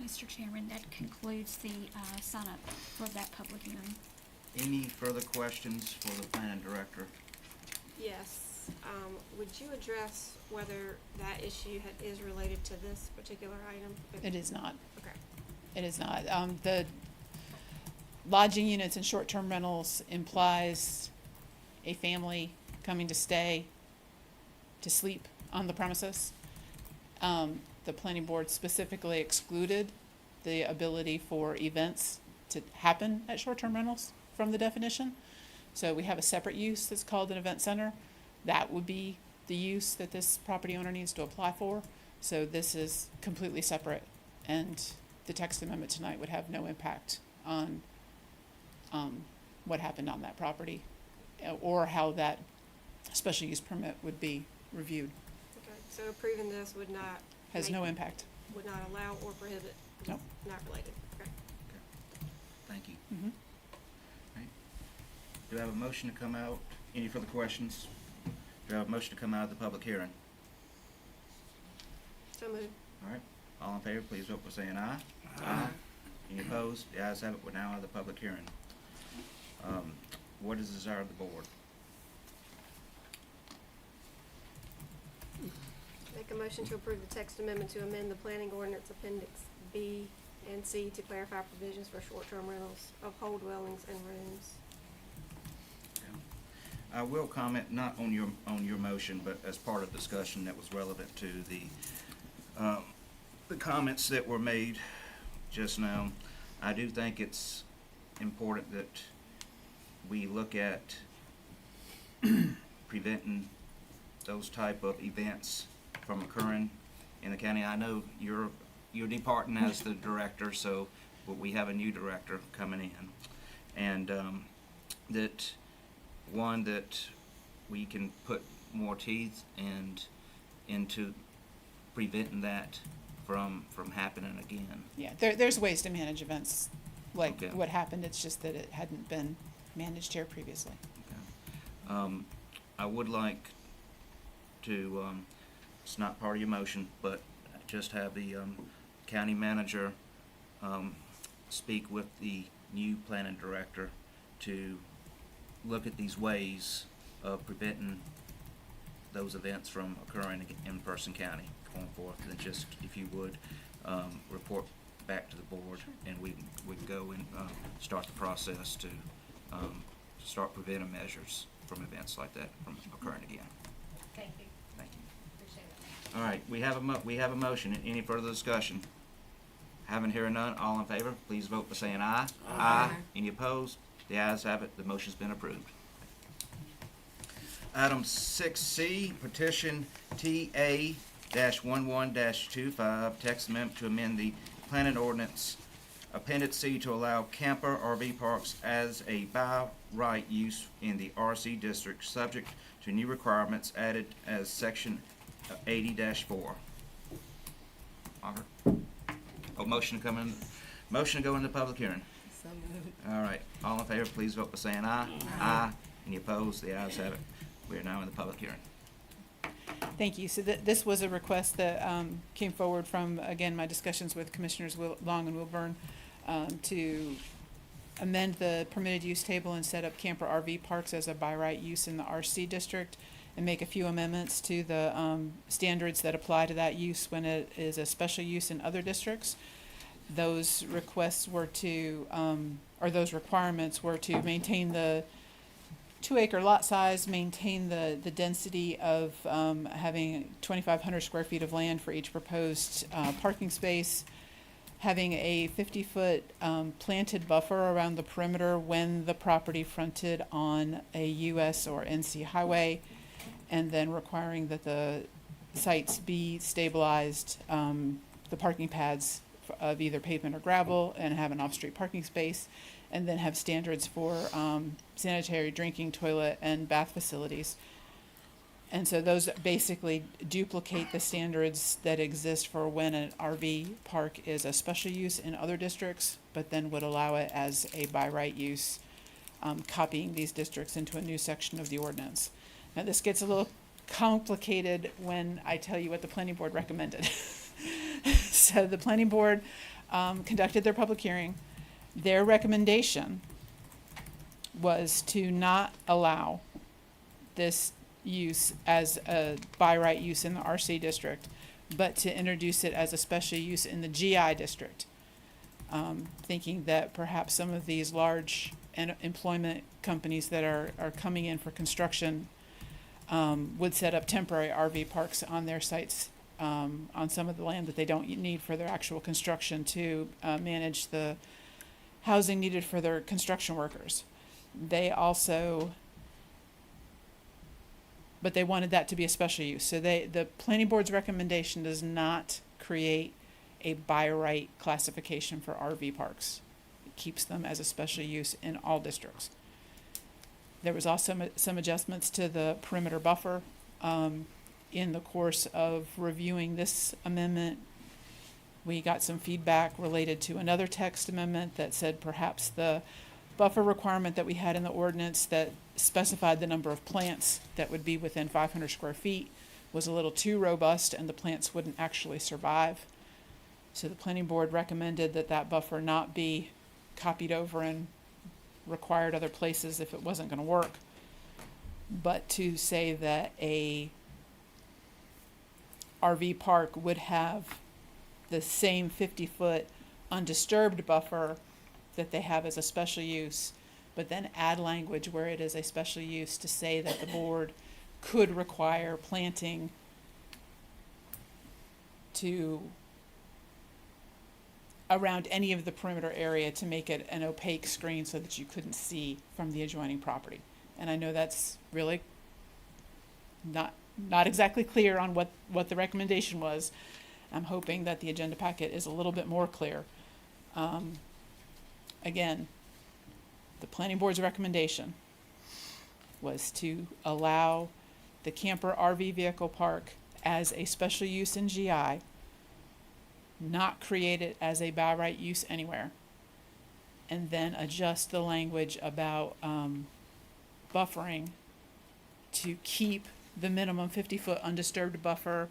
Mr. Chairman, that concludes the sign up for that public hearing. Any further questions for the planning director? Yes, would you address whether that issue is related to this particular item? It is not. Okay. It is not. The lodging units and short-term rentals implies a family coming to stay, to sleep on the premises. The the planning board specifically excluded the ability for events to happen at short-term rentals from the definition. So we have a separate use that's called an event center. That would be the use that this property owner needs to apply for. So this is completely separate, and the text amendment tonight would have no impact on what happened on that property, or how that special use permit would be reviewed. Okay, so approving this would not. Has no impact. Would not allow or prohibit. Nope. Not related, okay. Thank you. Mhm. Right. Do I have a motion to come out? Any further questions? Do I have a motion to come out of the public hearing? So moved. All right, all in favor, please vote by saying aye. Aye. Any opposed? The ayes have it, we're now out of the public hearing. What is the desire of the board? Make a motion to approve the text amendment to amend the planning ordinance appendix B and C to clarify provisions for short-term rentals of whole dwellings and rooms. I will comment not on your motion, but as part of discussion that was relevant to the comments that were made just now. I do think it's important that we look at preventing those type of events from occurring in the county. I know you're departing as the director, so we have a new director coming in, and that we can put more teeth into preventing that from happening again. Yeah, there's ways to manage events like Okay. what happened. It's just that it hadn't been managed here previously. I would like to, it's not part of your motion, but just have the county manager speak with the new planning director to look at these ways of preventing those events from occurring in Person County going forth. And just, if you would, report back to the board, and we can go and start the process to start preventive measures from events like that from occurring again. Thank you. Thank you. Appreciate it. All right, we have a motion. Any further discussion? Having heard none, all in favor, please vote by saying aye. Aye. Any opposed? The ayes have it. The motion's been approved. Item 6C, petition TA-11-25, text amendment to amend the planning ordinance Appendix C to allow camper RV parks as a by right use in the RC district, subject to new requirements added as section 80-4. Margaret? Oh, motion to go into public hearing. So moved. All right, all in favor, please vote by saying aye. Aye. Any opposed? The ayes have it. We are now in the public hearing. Thank you. So this was a request that came forward from, again, my discussions with Commissioners Long and Wilburn, to amend the permitted use table and set up camper RV parks as a by right use in the RC district, and make a few amendments to the standards that apply to that use when it is a special use in other districts. Those requests were to, or those requirements were to maintain the 2-acre lot size, maintain the density of having 2,500 square feet of land for each proposed parking space, having a 50-foot planted buffer around the perimeter when the property fronted on a US or NC highway, and then requiring that the sites be stabilized, the parking pads of either pavement or gravel, and have an off-street parking space, and then have standards for sanitary, drinking, toilet, and bath facilities. And so those basically duplicate the standards that exist for when an RV park is a special use in other districts, but then would allow it as a by right use, copying these districts into a new section of the ordinance. Now, this gets a little complicated when I tell you what the planning board recommended. So the planning board conducted their public hearing. Their recommendation was to not allow this use as a by right use in the RC district, but to introduce it as a special use in the GI district, thinking that perhaps some of these large employment companies that are coming in for construction would set up temporary RV parks on their sites on some of the land that they don't need for their actual construction to manage the housing needed for their construction workers. They also, but they wanted that to be a special use. So the planning board's recommendation does not create a by right classification for RV parks. It keeps them as a special use in all districts. There was also some adjustments to the perimeter buffer. In the course of reviewing this amendment, we got some feedback related to another text amendment that said perhaps the buffer requirement that we had in the ordinance that specified the number of plants that would be within 500 square feet was a little too robust and the plants wouldn't actually survive. So the planning board recommended that that buffer not be copied over and required other places if it wasn't going to work, but to say that a RV park would have the same 50-foot undisturbed buffer that they have as a special use, but then add language where it is a special use to say that the board could require planting to around any of the perimeter area to make it an opaque screen so that you couldn't see from the adjoining property. And I know that's really not exactly clear on what the recommendation was. I'm hoping that the agenda packet is a little bit more clear. Again, the planning board's recommendation was to allow the camper RV vehicle park as a special use in GI, not create it as a by right use anywhere, and then adjust the language about buffering to keep the minimum 50-foot undisturbed buffer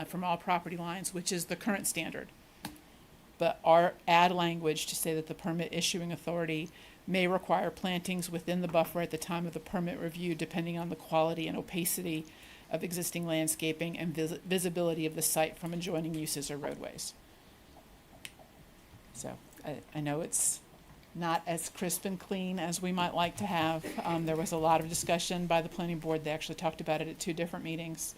from all property lines, which is the current standard. But add language to say that the permit issuing authority may require plantings within the buffer at the time of the permit review, depending on the quality and opacity of existing landscaping and visibility of the site from adjoining uses or roadways. So I know it's not as crisp and clean as we might like to have. There was a lot of discussion by the planning board. They actually talked about it at 2 different meetings.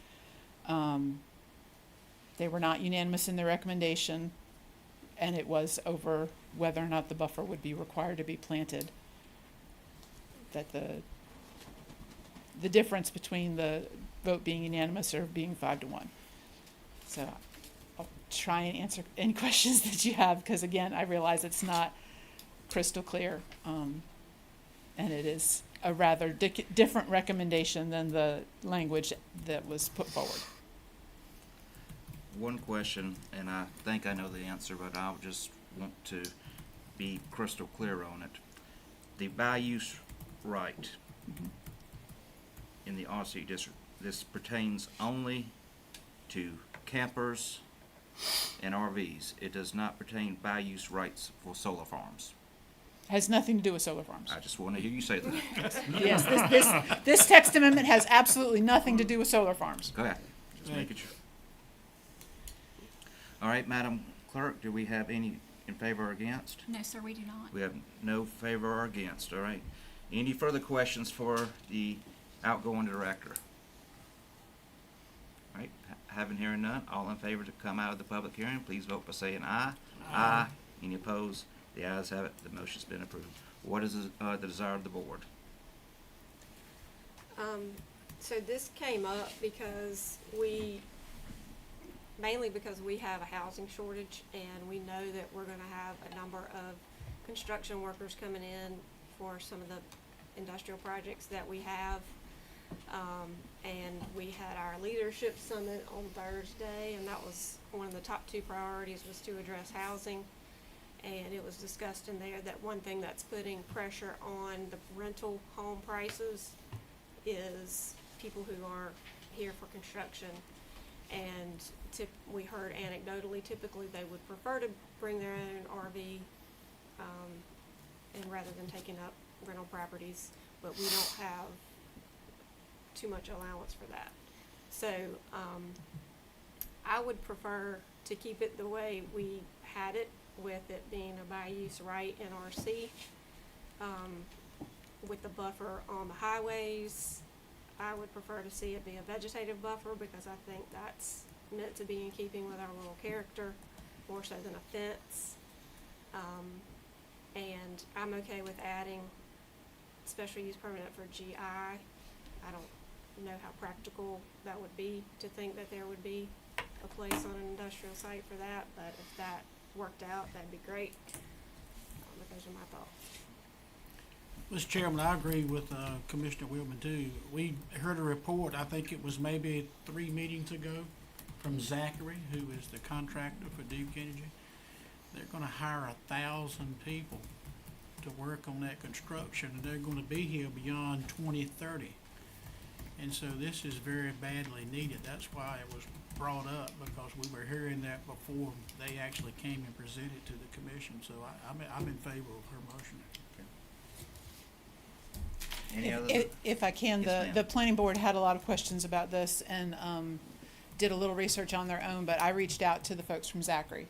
They were not unanimous in their recommendation, and it was over whether or not the buffer would be required to be planted. That the difference between the vote being unanimous or being 5-1. So I'll try and answer any questions that you have, because again, I realize it's not crystal clear, and it is a rather different recommendation than the language that was put forward. One question, and I think I know the answer, but I'll just want to be crystal clear on it. The by-use right in the RC district, this pertains only to campers and RVs. It does not pertain by-use rights for solar farms. Has nothing to do with solar farms. I just want to hear you say that. Yes, this text amendment has absolutely nothing to do with solar farms. Go ahead. Just making sure. All right, Madam Clerk, do we have any in favor or against? No, sir, we do not. We have no favor or against, all right. Any further questions for the outgoing director? All right, having hearing none, all in favor to come out of the public hearing, please vote by saying aye. Aye. Any opposed? The ayes have it, the motion's been approved. What is the desire of the board? So this came up because mainly because we have a housing shortage, and we know that we're gonna have a number of construction workers coming in for some of the industrial projects that we have. And we had our leadership summit on Thursday, and that was one of the top 2 priorities, was to address housing. And it was discussed in there that one thing that's putting pressure on the rental home prices is people who are here for construction. And we heard anecdotally, typically they would prefer to bring their own RV, and rather than taking up rental properties, but we don't have too much allowance for that. So I would prefer to keep it the way we had it, with it being a by-use right in RC, with the buffer on the highways. I would prefer to see it be a vegetative buffer, because I think that's meant to be in keeping with our rural character, more so than a fence. And I'm okay with adding special use permit for GI. I don't know how practical that would be to think that there would be a place on an industrial site for that, but if that worked out, that'd be great. But those are my thoughts. Mr. Chairman, I agree with Commissioner Wilman too. We heard a report, I think it was maybe 3 meetings ago, from Zachary, who is the contractor for Duke Energy. They're gonna hire 1,000 people to work on that construction, and they're gonna be here beyond 2030. And so this is very badly needed. That's why it was brought up, because we were hearing that before they actually came and presented to the commission. So I'm in favor of her motion. Any other? If I can, Yes, ma'am. the planning board had a lot of questions about this and did a little research on their own, but I reached out to the folks from Zachary.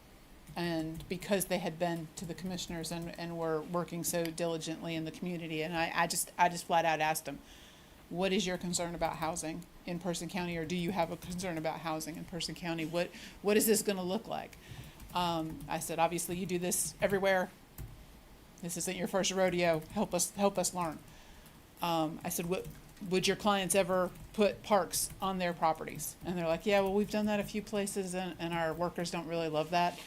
And because they had been to the commissioners and were working so diligently in the community, and I just flat out asked them, what is your concern about housing in Person County, or do you have a concern about housing in Person County? What is this gonna look like? I said, obviously you do this everywhere. This isn't your first rodeo. Help us learn. I said, would your clients ever put parks on their properties? And they're like, yeah, well, we've done that a few places, and our workers don't really love that.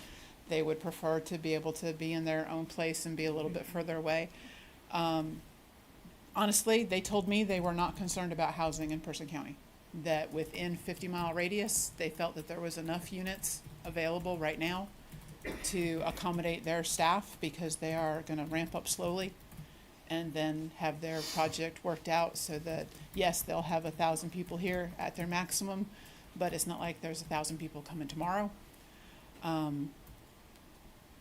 They would prefer to be able to be in their own place and be a little bit further away. Honestly, they told me they were not concerned about housing in Person County, that within 50-mile radius, they felt that there was enough units available right now to accommodate their staff, because they are gonna ramp up slowly and then have their project worked out so that, yes, they'll have 1,000 people here at their maximum, but it's not like there's 1,000 people coming tomorrow.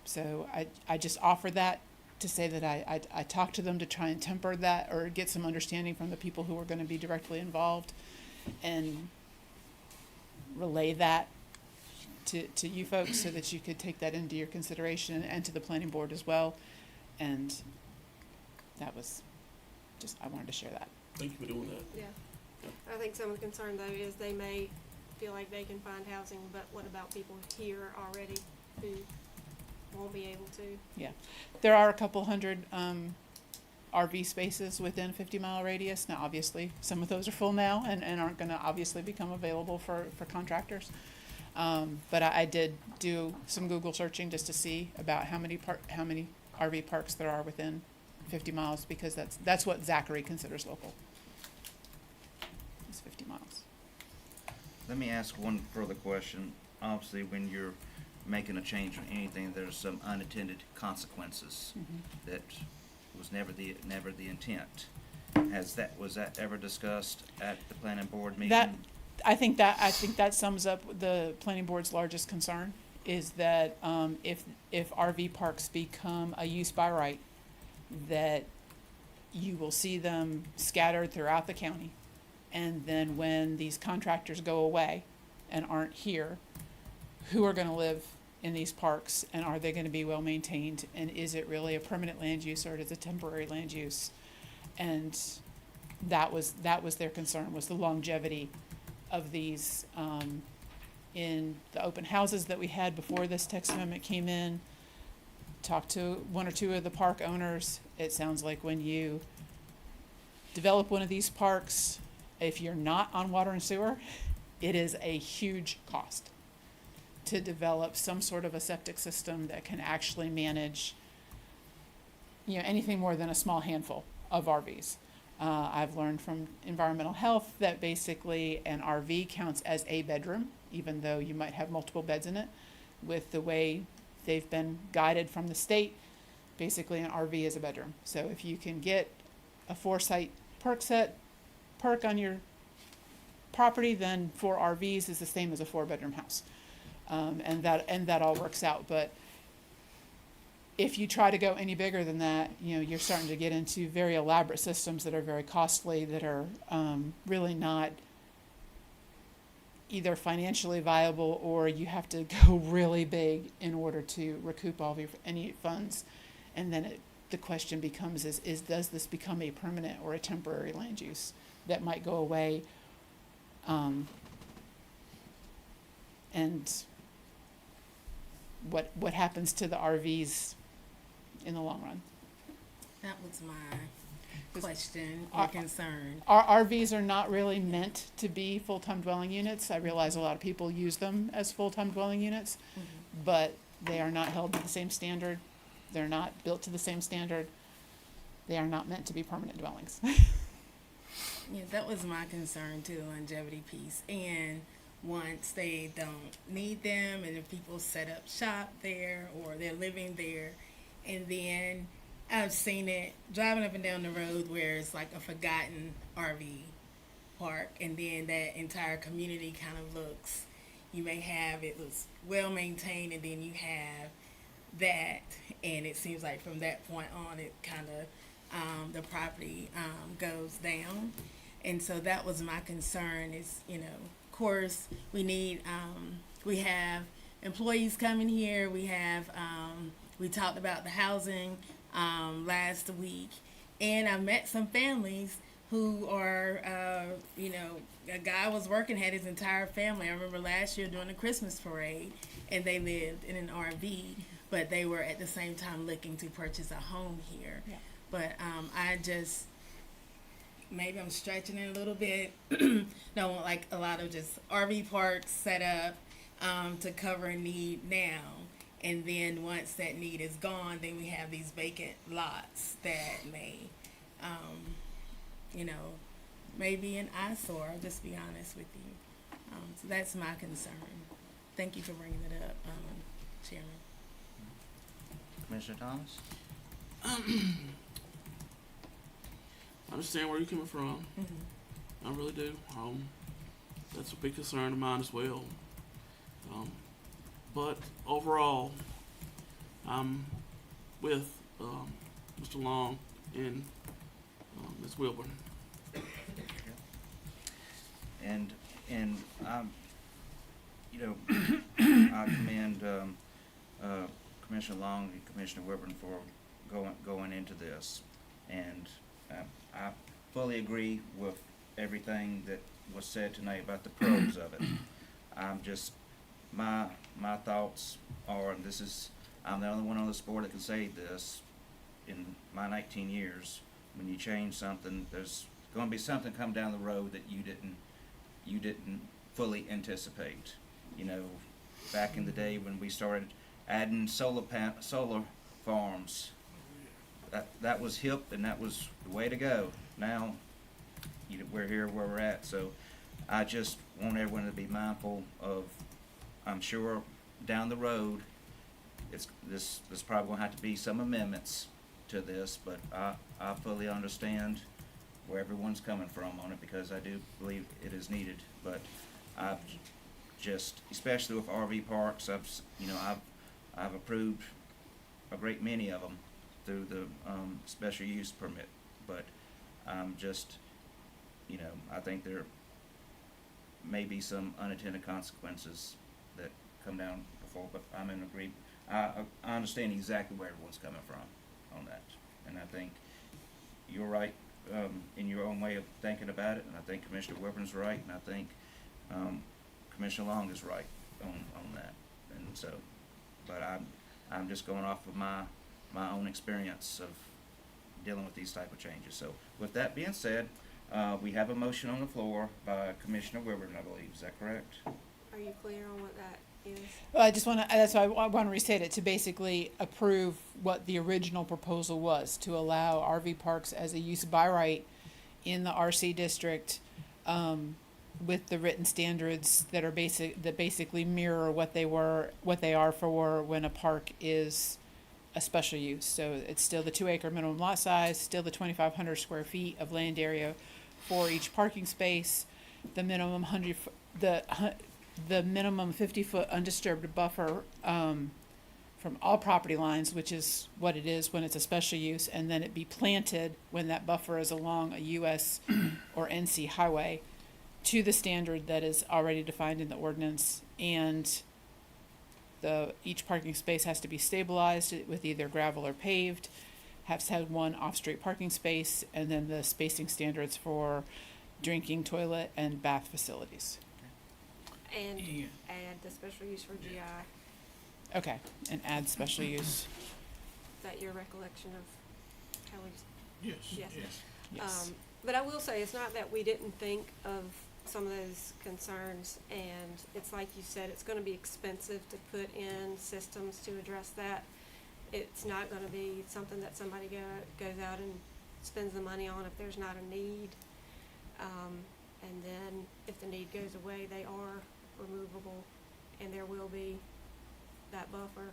So I just offer that to say that I talked to them to try and temper that, or get some understanding from the people who are gonna be directly involved, and relay that to you folks so that you could take that into your consideration, and to the planning board as well. And that was just, I wanted to share that. Thank you for doing that. Yeah. I think some of the concern though is they may feel like they can find housing, but what about people here already who won't be able to? Yeah, there are a couple hundred RV spaces within 50-mile radius. Now, obviously, some of those are full now and aren't gonna obviously become available for contractors. But I did do some Google searching just to see about how many RV parks there are within 50 miles, because that's what Zachary considers local. It's 50 miles. Let me ask one further question. Obviously, when you're making a change on anything, there's some unintended consequences that was never the intent. Was that ever discussed at the planning board meeting? I think that sums up the planning board's largest concern, is that if RV parks become a use by right, that you will see them scattered throughout the county. And then when these contractors go away and aren't here, who are gonna live in these parks, and are they gonna be well maintained, and is it really a permanent land use, or is it a temporary land use? And that was their concern, was the longevity of these. In the open houses that we had before this text amendment came in, talked to one or two of the park owners. It sounds like when you develop one of these parks, if you're not on water and sewer, it is a huge cost to develop some sort of a septic system that can actually manage, anything more than a small handful of RVs. I've learned from environmental health that basically an RV counts as a bedroom, even though you might have multiple beds in it. With the way they've been guided from the state, basically an RV is a bedroom. So if you can get a 4-site perk on your property, then 4 RVs is the same as a 4-bedroom house. And that all works out. But if you try to go any bigger than that, you're starting to get into very elaborate systems that are very costly, that are really not either financially viable, or you have to go really big in order to recoup all of any funds. And then the question becomes is does this become a permanent or a temporary land use that might go away and what happens to the RVs in the long run. That was my question or Our- concern. Our RVs are not really meant to be full-time dwelling units. I realize a lot of people use them as full-time dwelling units, but they are not held to the same standard. They're not built to the same standard. They are not meant to be permanent dwellings. Yeah, that was my concern too, the longevity piece. And once they don't need them, and if people set up shop there or they're living there, and then I've seen it driving up and down the road where it's like a forgotten RV park, and then that entire community kind of looks, you may have, it looks well maintained, and then you have that, and it seems like from that point on, it kind of, the property goes down. And so that was my concern is, you know, of course, we have employees coming here. We talked about the housing last week, and I met some families who are, you know, a guy was working, had his entire family. I remember last year during the Christmas parade, and they lived in an RV, but they were at the same time looking to purchase a home here. Yeah. But maybe I'm stretching it a little bit. Don't want like a lot of just RV parks set up to cover a need now. And then once that need is gone, then we have these vacant lots that may, you know, maybe an eyesore. I'll just be honest with you. So that's my concern. Thank you for bringing it up, Chairman. Commissioner Thomas? I understand where you're coming from. I really do. That's a big concern of mine as well. But overall, I'm with Mr. Long and Ms. Wilburn. And you know, I commend Commissioner Long and Commissioner Wilburn for going into this, and I fully agree with everything that was said tonight about the pros of it. I'm just my thoughts are, and this is, I'm the only one on this board that can say this in my 19 years. When you change something, there's going to be something come down the road that you didn't fully anticipate. You know, back in the day when we started adding solar farms, that was hip and that was the way to go. Now, we're here where we're at, so I just want everyone to be mindful of. I'm sure down the road, there's probably gonna have to be some amendments to this, but I fully understand where everyone's coming from on it, because I do believe it is needed. But I've just, especially with RV parks, I've approved a great many of them through the special use permit. But just, you know, I think there may be some unintended consequences that come down before, but I'm in agreement. I understand exactly where everyone's coming from on that, and I think you're right in your own way of thinking about it, and I think Commissioner Wilburn's right, and I think Commissioner Long is right on that. And so, but I'm just going off of my own experience of dealing with these type of changes. So with that being said, we have a motion on the floor by Commissioner Wilburn, I believe. Is that correct? Are you clear on what that is? Well, I just want to, that's why I want to restate it, to basically approve what the original proposal was, to allow RV parks as a use by right in the RC district, with the written standards that are basically mirror what they are for when a park is a special use. So it's still the 2-acre minimum lot size, still the 2,500 square feet of land area for each parking space, the minimum the minimum 50-foot undisturbed buffer from all property lines, which is what it is when it's a special use, and then it be planted when that buffer is along a US or NC highway to the standard that is already defined in the ordinance. And each parking space has to be stabilized with either gravel or paved, has to have one off-street parking space, and then the spacing standards for drinking, toilet, and bath facilities. And add the special use for GI. Okay, and add special use. Is that your recollection of how we? Yes, Yes. yes. Yes. But I will say, it's not that we didn't think of some of those concerns, and it's like you said, it's gonna be expensive to put in systems to address that. It's not gonna be something that somebody goes out and spends the money on if there's not a need. And then if the need goes away, they are removable, and there will be that buffer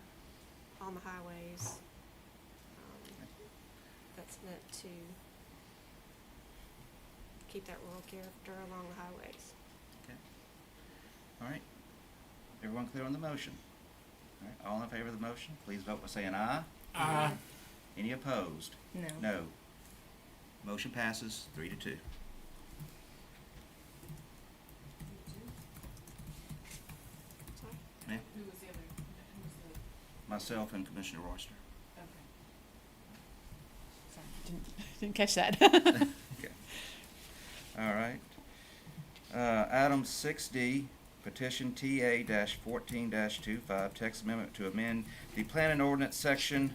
on the highways. That's meant to keep that rural character along the highways. Okay. All right. Everyone clear on the motion? All right. All in favor of the motion, please vote by saying aye. Aye. Any opposed? No. No. Motion passes 3-2. Sorry? Ma'am? Who was the other, Myself and Commissioner Royster. okay. Sorry, didn't catch that. Okay. All right. Item 6D, petition TA-14-25, text amendment to amend the planning ordinance section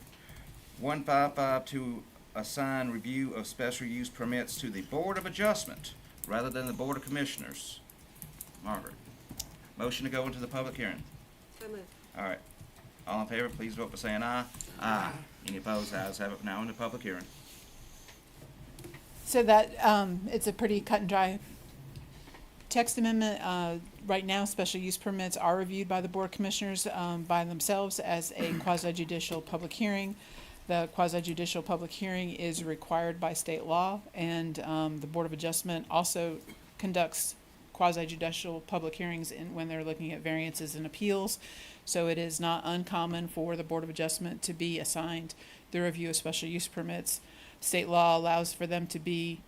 155 to assign review of special use permits to the Board of Adjustment rather than the Board of Commissioners. Margaret. Motion to go into the public hearing. So moved. All right. All in favor, please vote by saying aye. Aye. Any opposed? Ayes have it. Now in the public hearing. So that, it's a pretty cut and dry text amendment. Right now, special use permits are reviewed by the Board of Commissioners, by themselves as a quasi judicial public hearing. The quasi judicial public hearing is required by state law, and, the Board of Adjustment also conducts quasi judicial public hearings when they're looking at variances and appeals. So it is not uncommon for the Board of Adjustment to be assigned the review of special use permits. State law allows for them to be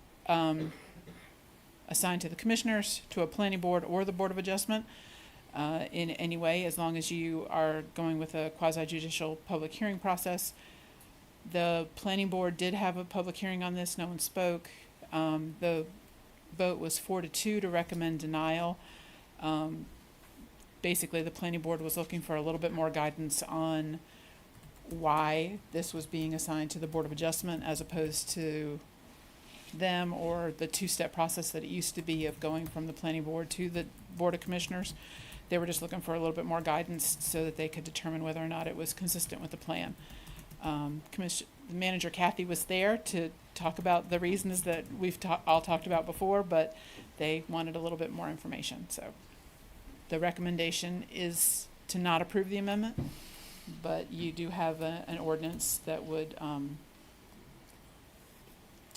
assigned to the commissioners, to a planning board, or the Board of Adjustment in any way, as long as you are going with a quasi-judicial public hearing process. The planning board did have a public hearing on this. No one spoke. The vote was 4-2 to recommend denial. Basically, the planning board was looking for a little bit more guidance on why this was being assigned to the Board of Adjustment as opposed to them, or the two-step process that it used to be of going from the planning board to the Board of Commissioners. They were just looking for a little bit more guidance so that they could determine whether or not it was consistent with the plan. Manager Kathy was there to talk about the reasons that we've all talked about before, but they wanted a little bit more information. So the recommendation is to not approve the amendment, but you do have an ordinance that would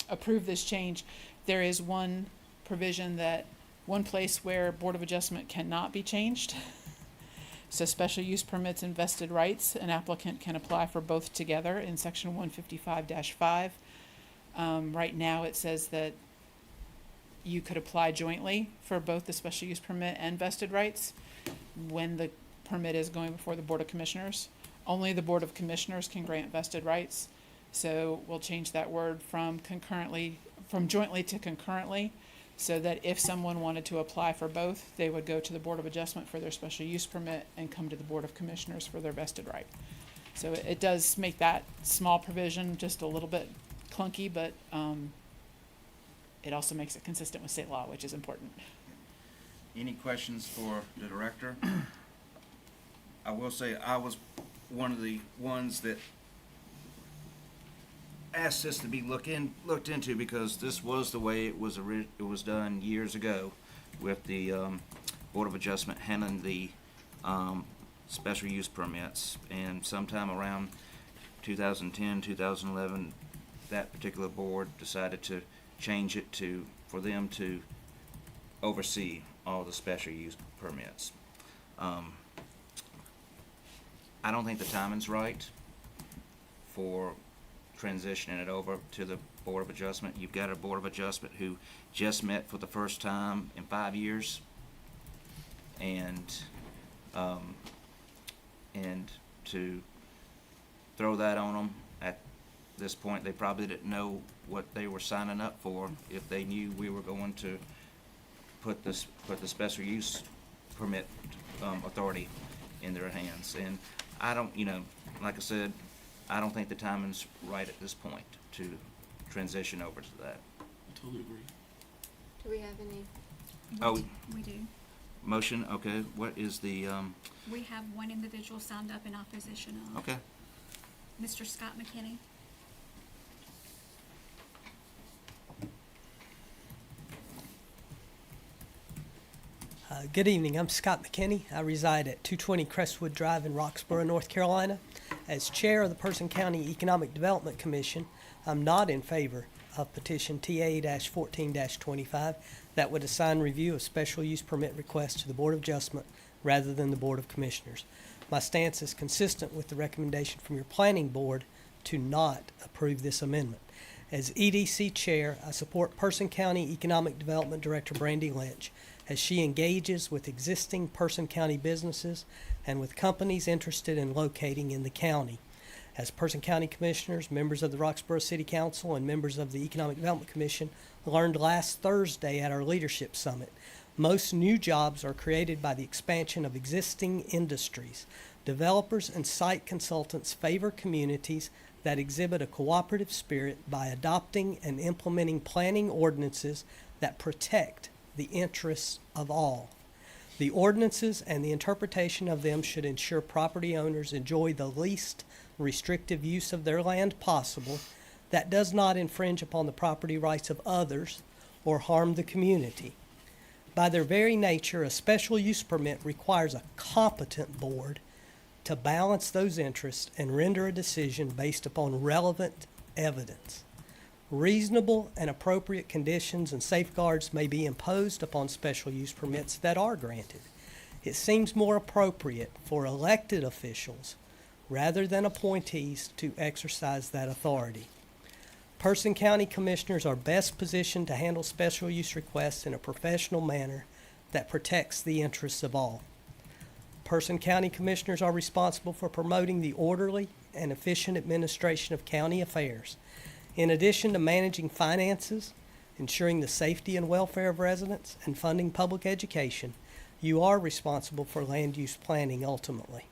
approve this change. There is one provision one place where Board of Adjustment cannot be changed. So special use permits and vested rights, an applicant can apply for both together in section 155-5. Right now it says that you could apply jointly for both the special use permit and vested rights when the permit is going before the Board of Commissioners. Only the Board of Commissioners can grant vested rights. So we'll change that word from jointly to concurrently, so that if someone wanted to apply for both, they would go to the Board of Adjustment for their special use permit and come to the Board of Commissioners for their vested right. So it does make that small provision just a little bit clunky, but it also makes it consistent with state law, which is important. Any questions for the director? I will say I was one of the ones that asked this to be looked into, because this was the way it was done years ago with the Board of Adjustment handling the special use permits, and sometime around 2010, 2011, that particular board decided to change it for them to oversee all the special use permits. I don't think the timing's right for transitioning it over to the Board of Adjustment. You've got a Board of Adjustment who just met for the first time in 5 years, and to throw that on them at this point, they probably didn't know what they were signing up for if they knew we were going to put the special use permit authority in their hands. And I don't, like I said, I don't think the timing's right at this point to transition over to that. I totally agree. Do we have any? Oh, We do. motion, okay, what is the, We have one individual signed up in opposition of. okay, Mr. Scott McKinney. Good evening. I'm Scott McKinney. I reside at 220 Crestwood Drive in Roxborough, North Carolina. As chair of the Person County Economic Development Commission, I'm not in favor of petition TA-14-25 that would assign review of special use permit requests to the Board of Adjustment rather than the Board of Commissioners. My stance is consistent with the recommendation from your planning board to not approve this amendment. As EDC chair, I support Person County Economic Development Director Brandy Lynch as she engages with existing Person County businesses and with companies interested in locating in the county. As Person County Commissioners, members of the Roxborough City Council, and members of the Economic Development Commission learned last Thursday at our Leadership Summit, most new jobs are created by the expansion of existing industries. Developers and site consultants favor communities that exhibit a cooperative spirit by adopting and implementing planning ordinances that protect the interests of all. The ordinances and the interpretation of them should ensure property owners enjoy the least restrictive use of their land possible that does not infringe upon the property rights of others or harm the community. By their very nature, a special use permit requires a competent board to balance those interests and render a decision based upon relevant evidence. Reasonable and appropriate conditions and safeguards may be imposed upon special use permits that are granted. It seems more appropriate for elected officials rather than appointees to exercise that authority. Person County Commissioners are best positioned to handle special use requests in a professional manner that protects the interests of all. Person County Commissioners are responsible for promoting the orderly and efficient administration of county affairs. In addition to managing finances, ensuring the safety and welfare of residents, and funding public education, you are responsible for land use planning ultimately.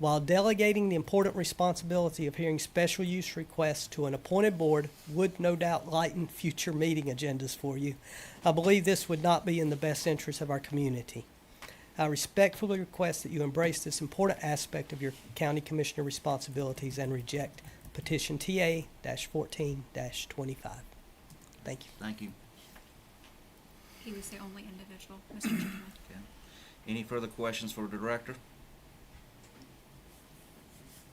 While delegating the important responsibility of hearing special use requests to an appointed board would no doubt lighten future meeting agendas for you, I believe this would not be in the best interest of our community. I respectfully request that you embrace this important aspect of your county commissioner responsibilities and reject petition TA-14-25. Thank you. thank you. He was the only individual, Mr. Chairman. Okay. Any further questions for the director?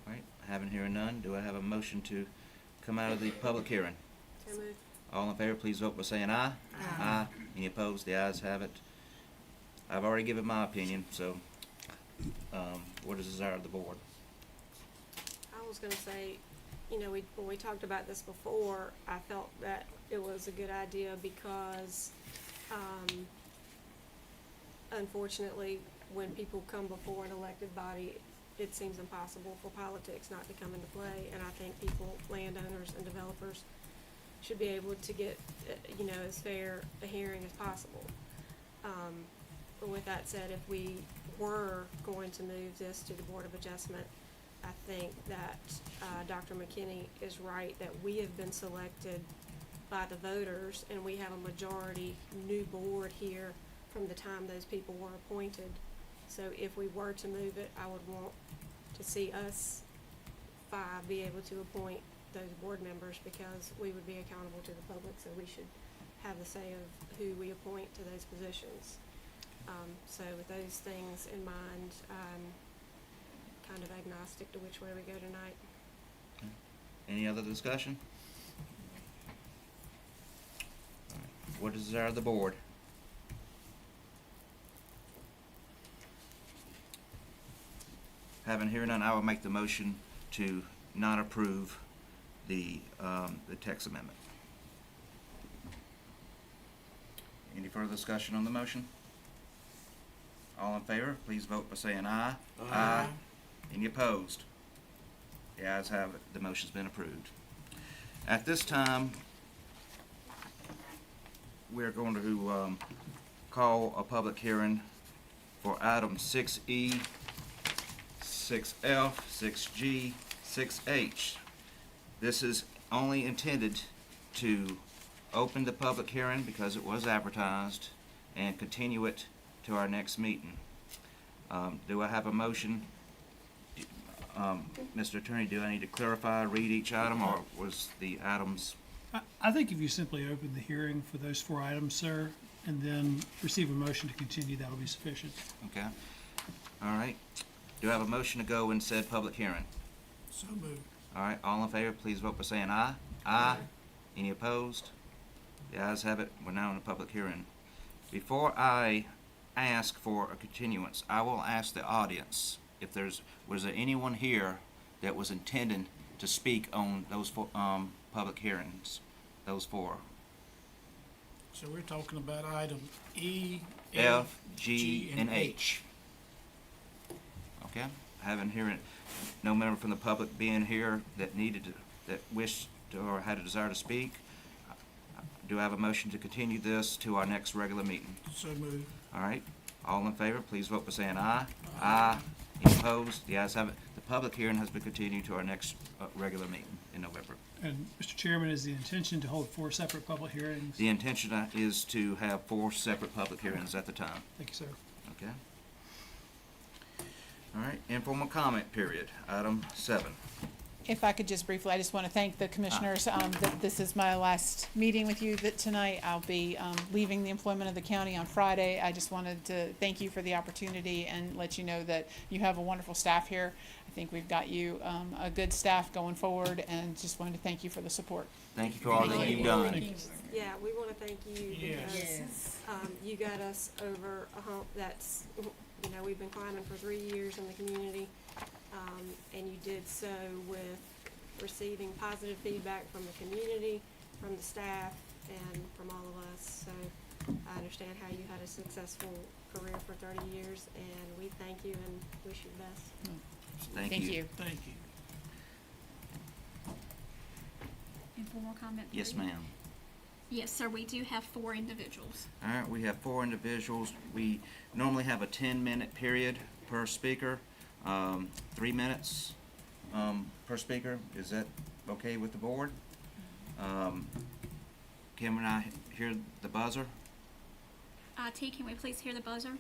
All right, having hearing none, do I have a motion to come out of the public hearing? So moved. All in favor, please vote by saying aye. Aye. Any opposed? The ayes have it. I've already given my opinion, so, what is the desire of the board? I was gonna say, when we talked about this before, I felt that it was a good idea because, unfortunately, when people come before an elected body, it seems impossible for politics not to come into play, and I think people, landowners and developers, should be able to get, as fair a hearing as possible. But with that said, if we were going to move this to the Board of Adjustment, I think that Dr. McKinney is right, that we have been selected by the voters, and we have a majority new board here from the time those people were appointed. So if we were to move it, I would want to see us five be able to appoint those board members, because we would be accountable to the public, so we should have the say of who we appoint to those positions. So with those things in mind, I'm kind of agnostic to which way we go tonight. Any other discussion? All right. What is the desire of the board? Having heard none, I will make the motion to not approve the text amendment. Any further discussion on the motion? All in favor, please vote by saying aye. Aye. Any opposed? The ayes have it. The motion's been approved. At this time, we're going to call a public hearing for item 6E, 6F, 6G, 6H. This is only intended to open the public hearing because it was advertised and continue it to our next meeting. Do I have a motion? Mr. Attorney, do I need to clarify, read each item, or was the items? I think if you simply open the hearing for those 4 items, sir, and then receive a motion to continue, that'll be sufficient. Okay. All right. Do I have a motion to go in said public hearing? So moved. All right, all in favor, please vote by saying aye. Aye. Any opposed? The ayes have it. We're now in a public hearing. Before I ask for a continuance, I will ask the audience if was there anyone here that was intending to speak on those 4 public hearings, those 4. So we're talking about item E, F, G, and H. Okay, having hearing, no member from the public being here that that wished to, or had a desire to speak, do I have a motion to continue this to our next regular meeting? So moved. All right, all in favor, please vote by saying aye. Aye. Any opposed? The ayes have it. The public hearing has been continued to our next regular meeting in November. And, Mr. Chairman, is the intention to hold 4 separate public hearings? The intention is to have 4 separate public hearings at the time. Thank you, sir. Okay. All right, informal comment period, item 7. If I could just briefly, I just want to thank the commissioners, that this is my last meeting with you tonight. I'll be leaving the employment of the county on Friday. I just wanted to thank you for the opportunity and let you know that you have a wonderful staff here. I think we've got you a good staff going forward, and just wanted to thank you for the support. Thank you for all that you've done. Yeah, we want to thank you Yes. because you got us over a hump that's, we've been climbing for 3 years in the community. And you did so with receiving positive feedback from the community, from the staff, and from all of us. So I understand how you had a successful career for 30 years, and we thank you and wish you the best. Thank you. Thank you. Informal comment. Yes, period? ma'am. Yes, sir, we do have 4 individuals. All right, we have 4 individuals. We normally have a 10-minute period per speaker, 3 minutes per speaker. Is that okay with the board? Can I hear the buzzer? T, can we please hear the buzzer?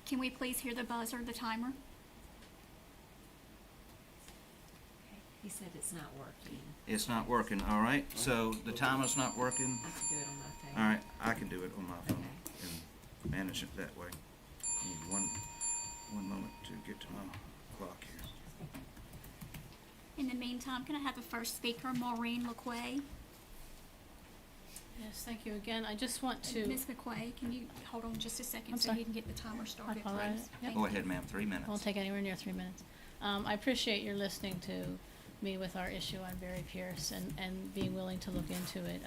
Can we please hear the buzzer, the timer? He said it's not working. It's not working, all right? So the timer's not working? I can do it on my phone. All right, I can do it on my phone and manage it that way. Need one moment to get to my clock here. In the meantime, can I have the first speaker, Maureen LaQuay? Yes, thank you again. I just want to. Ms. McQuay, can you hold on just a second I'm so sorry. he can get the timer started, All right. please? Yep. Go ahead, ma'am, 3 minutes. Won't take anywhere near 3 minutes. I appreciate your listening to me with our issue on Barry Pierce and being willing to look into it.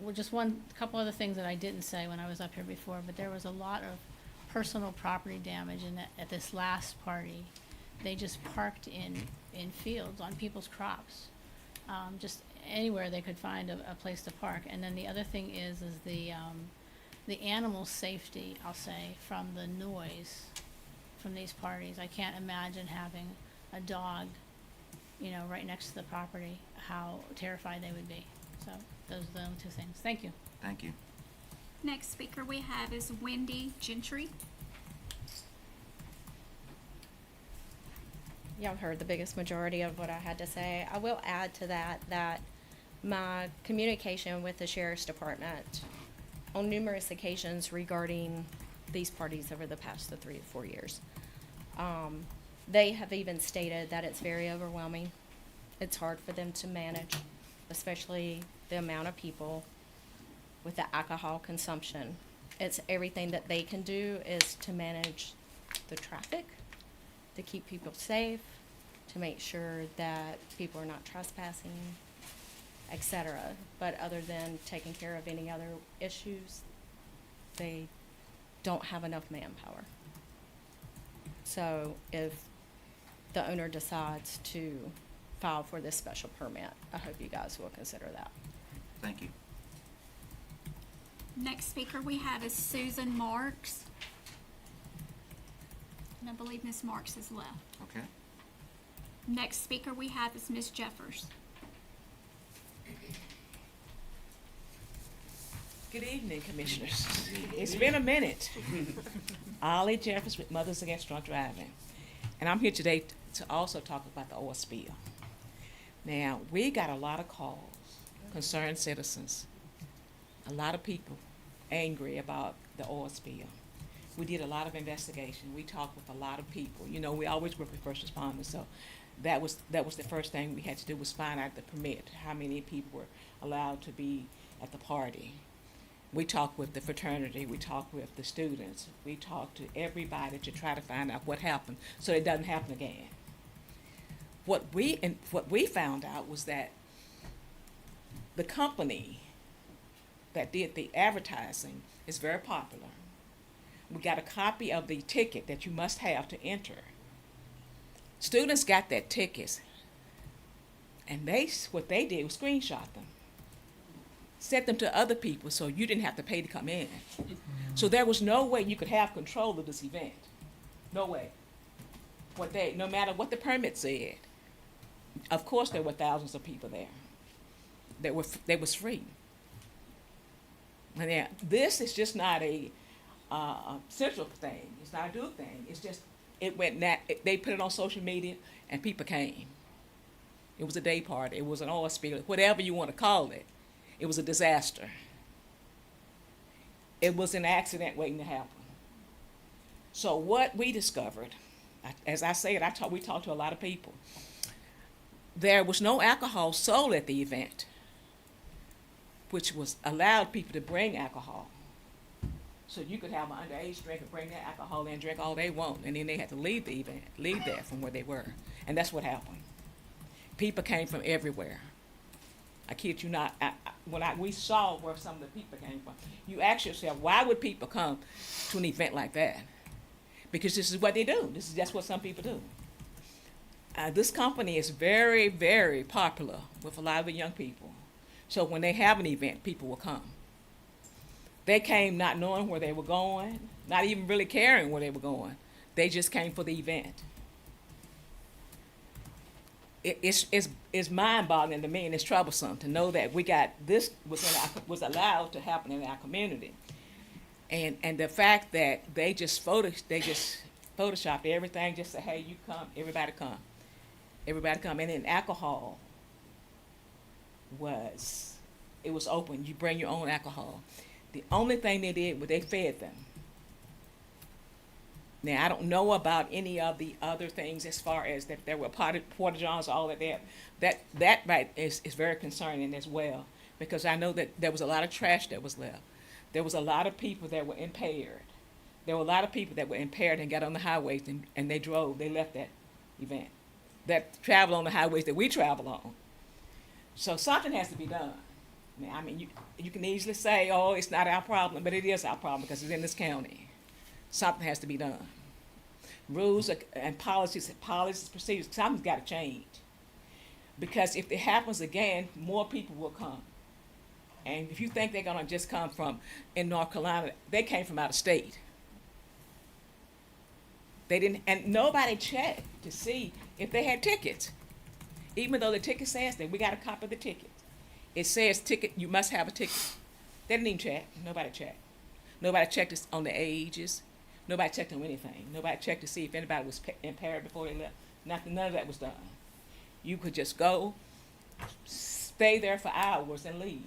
Well, just couple other things that I didn't say when I was up here before, but there was a lot of personal property damage at this last party. They just parked in fields on people's crops, just anywhere they could find a place to park. And then the other thing is the animal safety, I'll say, from the noise from these parties. I can't imagine having a dog, right next to the property, how terrified they would be. So those are the only 2 things. Thank you. Thank you. Next speaker we have is Wendy Gentry. Y'all heard the biggest majority of what I had to say. I will add to that my communication with the Sheriff's Department on numerous occasions regarding these parties over the past 3 to 4 years. They have even stated that it's very overwhelming. It's hard for them to manage, especially the amount of people with the alcohol consumption. It's everything that they can do is to manage the traffic, to keep people safe, to make sure that people are not trespassing, etc. But other than taking care of any other issues, they don't have enough manpower. So if the owner decides to file for this special permit, I hope you guys will consider that. Thank you. Next speaker we have is Susan Marks. And I believe Ms. Marks has left. Okay. Next speaker we have is Ms. Jeffers. Good evening, Commissioners. It's been a minute. Ollie Jeffers with Mothers Against Drunk Driving. And I'm here today to also talk about the oil spill. Now, we got a lot of calls, concerned citizens, a lot of people angry about the oil spill. We did a lot of investigation. We talked with a lot of people. You know, we always work with first responders, so that was the first thing we had to do was find out the permit, how many people were allowed to be at the party. We talked with the fraternity, we talked with the students, we talked to everybody to try to find out what happened so it doesn't happen again. What we found out was that the company that did the advertising is very popular. We got a copy of the ticket that you must have to enter. Students got that ticket, and what they did was screenshot them, sent them to other people so you didn't have to pay to come in. So there was no way you could have control of this event. No way. No matter what the permit said. Of course there were thousands of people there. That was free. And this is just not a central thing. It's not a Duke thing. It's just they put it on social media and people came. It was a day party. It was an oil spill, whatever you want to call it. It was a disaster. It was an accident waiting to happen. So what we discovered, as I said, we talked to a lot of people. There was no alcohol sold at the event, which was allowed people to bring alcohol. So you could have an underage drink and bring their alcohol in and drink all they want, and then they had to leave the event, leave there from where they were. And that's what happened. People came from everywhere. I kid you not, we saw where some of the people came from. You ask yourself, why would people come to an event like that? Because this is what they do. That's what some people do. This company is very, very popular with a lot of the young people. So when they have an event, people will come. They came not knowing where they were going, not even really caring where they were going. They just came for the event. It's mind-boggling to me, and it's troublesome to know that we got this was allowed to happen in our community, and the fact that they just photoshopped everything, just say, hey, you come, everybody come, and then alcohol was open. You bring your own alcohol. The only thing they did was they fed them. Now, I don't know about any of the other things as far as that there were porta-johns, all of that. That right is very concerning as well, because I know that there was a lot of trash that was left. There was a lot of people that were impaired. There were a lot of people that were impaired and got on the highways and they left that event, that travel on the highways that we travel on. So something has to be done. Now, I mean, you can easily say, oh, it's not our problem, but it is our problem because it's in this county. Something has to be done. Rules and policies, procedures, something's got to change. Because if it happens again, more people will come. And if you think they're going to just come from in North Carolina, they came from out of state. They didn't, and nobody checked to see if they had tickets. Even though the ticket says that we got a copy of the ticket. It says ticket, you must have a ticket. They didn't even check. Nobody checked. Nobody checked on the ages. Nobody checked on anything. Nobody checked to see if anybody was impaired before they left. None of that was done. You could just go, stay there for hours, and leave.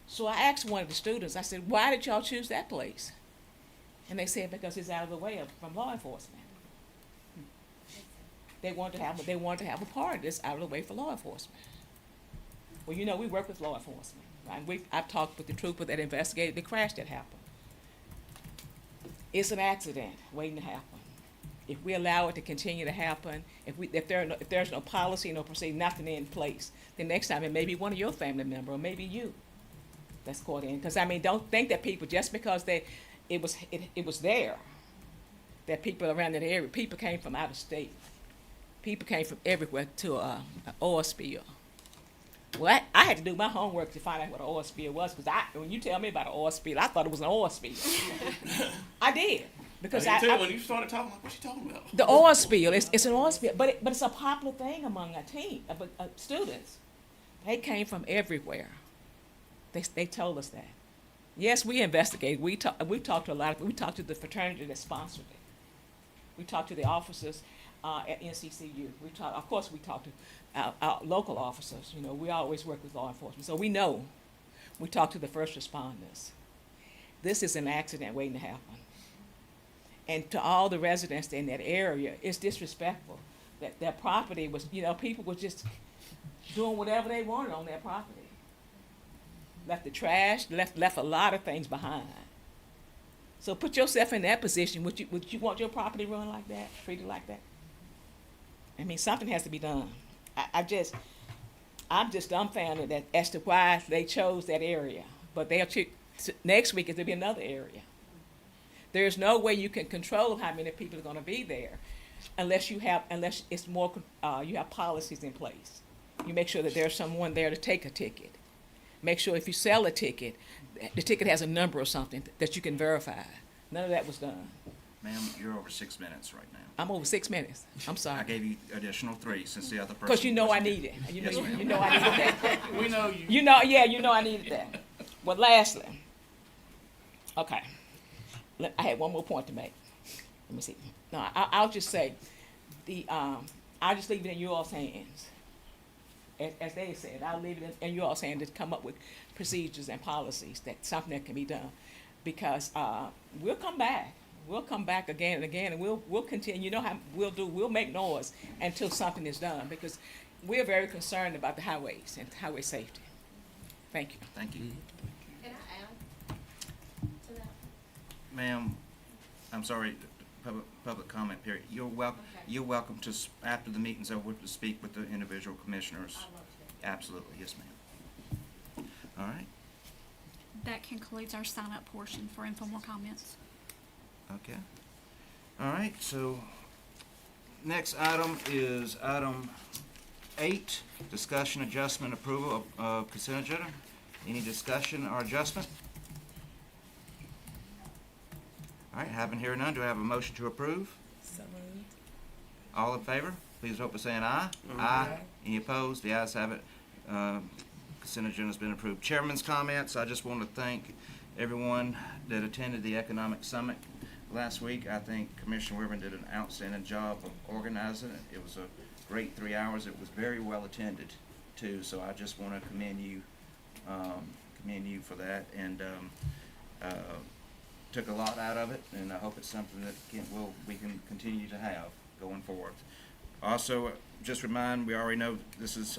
So I asked one of the students, I said, why did y'all choose that place? And they said, because it's out of the way from law enforcement. They wanted to have a party that's out of the way for law enforcement. Well, you know, we work with law enforcement. Right? I've talked with the trooper that investigated the crash that happened. It's an accident waiting to happen. If we allow it to continue to happen, if there's no policy, no procedure, nothing in place, then next time it may be one of your family members or maybe you that's caught in. Because, I mean, don't think that people, just because it was there that people around that area, people came from out of state. People came from everywhere to an oil spill. Well, I had to do my homework to find out what an oil spill was, because when you tell me about an oil spill, I thought it was an oil spill. I did. Because when you started talking, like, what's she talking about? the oil spill, it's an oil spill, but it's a popular thing among our team, students. They came from everywhere. They told us that. Yes, we investigated. We talked to a lot of, we talked to the fraternity that sponsored it. We talked to the officers at NCCU. Of course, we talked to our local officers. You know, we always work with law enforcement, so we know. We talked to the first responders. This is an accident waiting to happen. And to all the residents in that area, it's disrespectful that their property was, you know, people were just doing whatever they wanted on their property. Left the trash, left a lot of things behind. So put yourself in that position. Would you want your property run like that, treated like that? I mean, something has to be done. I'm just dumbfounded as to why they chose that area. But next week it'll be another area. There's no way you can control how many people are going to be there, unless it's more. You have policies in place. You make sure that there's someone there to take a ticket. Make sure if you sell a ticket, the ticket has a number or something that you can verify. None of that was done. Ma'am, you're over 6 minutes right now. I'm over 6 minutes. I'm sorry. I gave you additional 3 since the other person. Because you know I wasn't need here. it. Yes, ma'am. You know I needed that. We know you. You know I needed that. Well, lastly, okay, I had one more point to make. Let me see. No, I'll just say, I'll just leave it in your all's hands. As they said, I'll leave it in your all's hands to come up with procedures and policies, something that can be done. Because we'll come back. We'll come back again and again, and we'll continue. You know how we'll make noise until something is done, because we're very concerned about the highways and highway safety. Thank you. Thank you. Can I add to that? Ma'am, I'm sorry, public comment period. You're welcome. Okay. You're welcome to after the meeting's over to speak with the individual commissioners. I love to. Absolutely, yes, ma'am. All right. That concludes our sign-up portion for informal comments. Okay. All right. So next item is item 8: discussion, adjustment, approval of consent agenda. Any discussion or adjustment? All right. Having here none, do I have a motion to approve? So moved. All in favor, please vote by saying aye. Aye. Any opposed? The ayes have it. Consent agenda has been approved. Chairman's comments. I just want to thank everyone that attended the Economic Summit last week. I think Commissioner Weaver did an outstanding job of organizing it. It was a great 3 hours. It was very well attended too. So I just want to commend you for that, and took a lot out of it, and I hope it's something that we can continue to have going forward. Also, just remind, we already know this is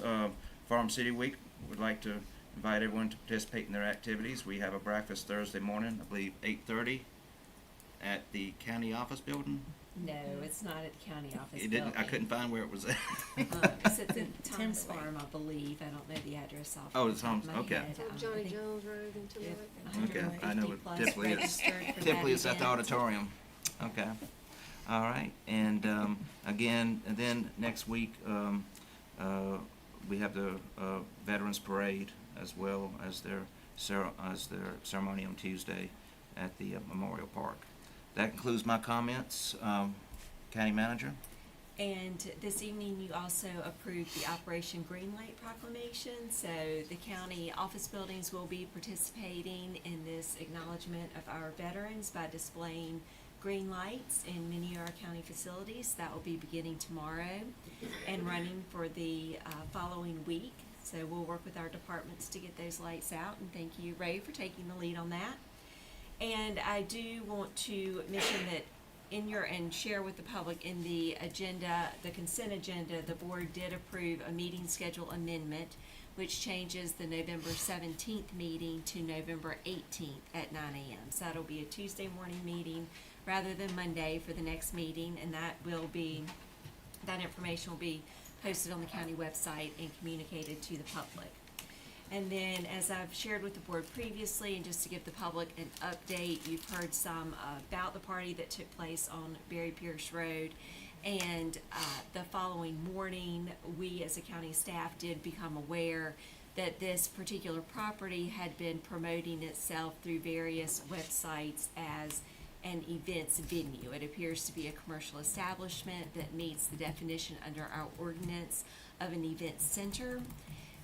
Farm City Week. We'd like to invite everyone to participate in their activities. We have a breakfast Thursday morning, I believe 8:30, at the county office building. No, it's not at the county office It didn't. I building. couldn't find where it was at. It's at the Tim's Farm, I believe. I don't know the address off Oh, the the top of Tom's- my okay. head. On I Johnny think Jones Road in Timberlake. Okay, I know it 150 plus typically is. registered for Typically that it's at the event. auditorium. Okay. All right. And again, and then next week we have the Veterans Parade, as well as their ceremony on Tuesday at the Memorial Park. That concludes my comments. County Manager. And this evening, you also approved the Operation Greenlight Proclamation. So the county office buildings will be participating in this acknowledgement of our veterans by displaying green lights in many of our county facilities. That will be beginning tomorrow and running for the following week. So we'll work with our departments to get those lights out, and thank you, Ray, for taking the lead on that. And I do want to mention that and share with the public in the agenda, the consent agenda, the board did approve a meeting schedule amendment, which changes the November 17th meeting to November 18th at 9 a.m. So that'll be a Tuesday morning meeting rather than Monday for the next meeting, and that information will be posted on the county website and communicated to the public. And then, as I've shared with the board previously, and just to give the public an update, you've heard some about the party that took place on Barry Pierce Road. And the following morning, we as a county staff did become aware that this particular property had been promoting itself through various websites as an events venue. It appears to be a commercial establishment that meets the definition under our ordinance of an event center.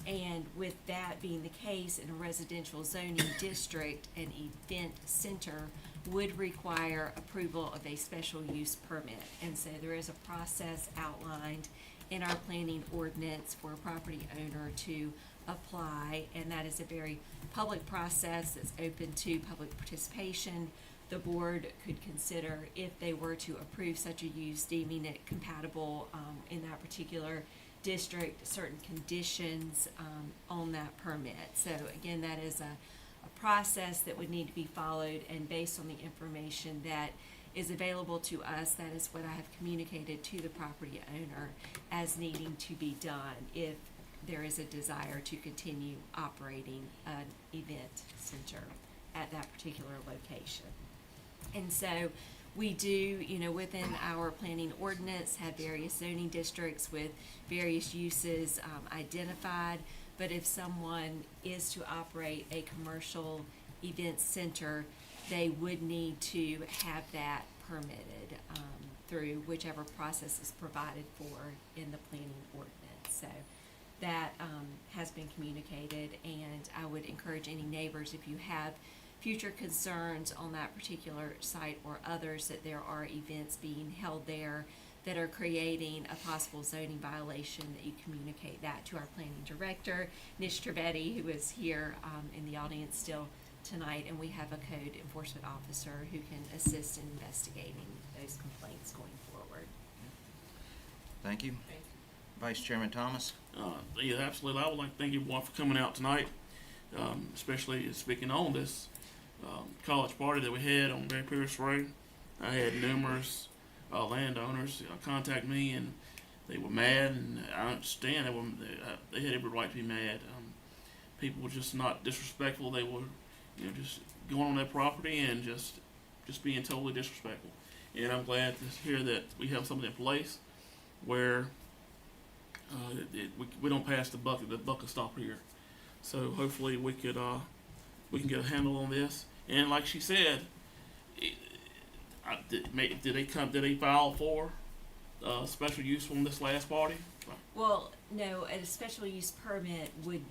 And with that being the case, in a residential zoning district, an event center would require approval of a special use permit. And so there is a process outlined in our planning ordinance for a property owner to apply, and that is a very public process that's open to public participation. The board could consider, if they were to approve such a use, deeming it compatible in that particular district, certain conditions on that permit. So again, that is a process that would need to be followed, and based on the information that is available to us, that is what I have communicated to the property owner as needing to be done if there is a desire to continue operating an event center at that particular location. And so we do, within our planning ordinance, have various zoning districts with various uses identified. But if someone is to operate a commercial event center, they would need to have that permitted through whichever process is provided for in the planning ordinance. So that has been communicated, and I would encourage any neighbors, if you have future concerns on that particular site or others, that there are events being held there that are creating a possible zoning violation, that you communicate that to our planning director, Nish Trivedi, who is here in the audience still tonight, and we have a code enforcement officer who can assist in investigating those complaints going forward. Thank you. Vice Chairman Thomas? Yeah, absolutely. I would like to thank everyone for coming out tonight, especially speaking on this college party that we had on Barry Pierce Road. I had numerous landowners contact me, and they were mad, and I understand they had every right to be mad. People were just not disrespectful. They were, just going on their property and just being totally disrespectful. And I'm glad to hear that we have something in place where we don't pass the buck. The buck will stop here. So hopefully we can get a handle on this. And like she said, did they file for special use from this last party? Well, no, a special use permit would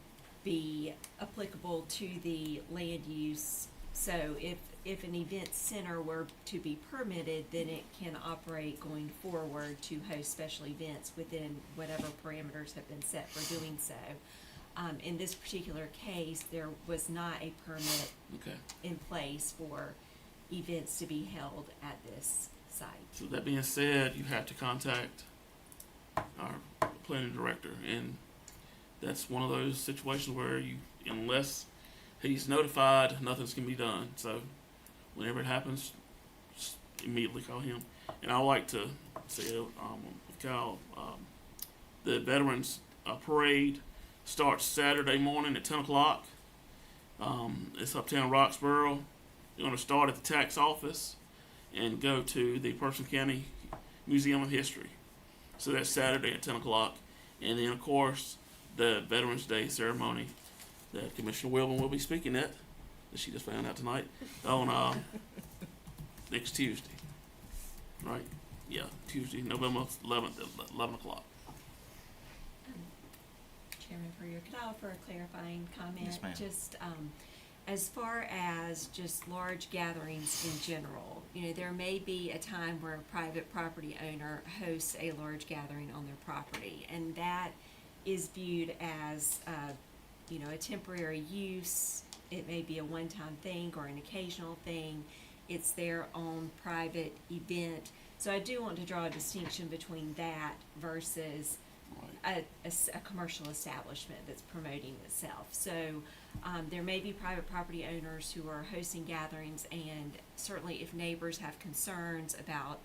be applicable to the land use. So if an event center were to be permitted, then it can operate going forward to host special events within whatever parameters have been set for doing so. In this particular case, there was not a permit in place for events to be held at this site. So that being said, you have to contact our planning director, and that's one of those situations where unless he's notified, nothing's can be done. So whenever it happens, just immediately call him. And I would like to say, Kyle, the Veterans Parade starts Saturday morning at 10 o'clock. It's uptown Roxboro. You're going to start at the tax office and go to the Person County Museum of History. So that's Saturday at 10 o'clock. And then, of course, the Veterans Day ceremony that Commissioner Wilburn will be speaking at, that she just found out tonight, on next Tuesday. Right? Yeah, Tuesday, November 11th at 11 o'clock. Chairman Puryear, could I offer a clarifying comment? Yes, ma'am. Just as far as just large gatherings in general, there may be a time where a private property owner hosts a large gathering on their property, and that is viewed as a temporary use. It may be a one-time thing or an occasional thing. It's their own private event. So I do want to draw a distinction between that versus a commercial establishment that's promoting itself. So there may be private property owners who are hosting gatherings, and certainly if neighbors have concerns about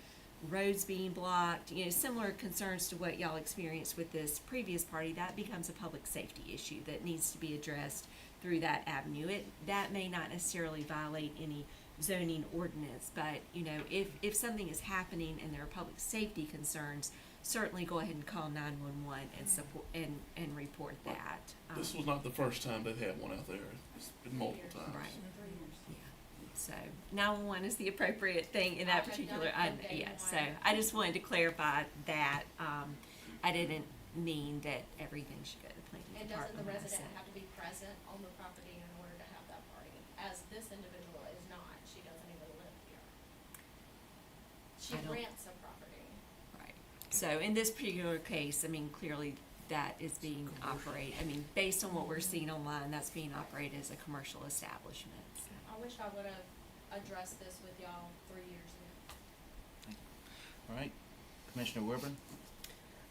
roads being blocked, similar concerns to what y'all experienced with this previous party, that becomes a public safety issue that needs to be addressed through that avenue. That may not necessarily violate any zoning ordinance, but, if something is happening and there are public safety concerns, certainly go ahead and call 911 and support and report that. This was not the first time they've had one out there. It's been multiple times. Right. Yeah. So 911 is the appropriate thing in that particular. So I just wanted to clarify that. I didn't mean that everything should go to the planning And department. doesn't the when I resident said- have to be present on the property in order to have that party? As this individual is not, she doesn't even live here. She I don't- rents a property. Right. So in this particular case, clearly that is being operated. Based on what we're seeing online, that's being operated as a commercial establishment. So. I wish I would have addressed this with y'all 3 years ago. All right, Commissioner Wilburn?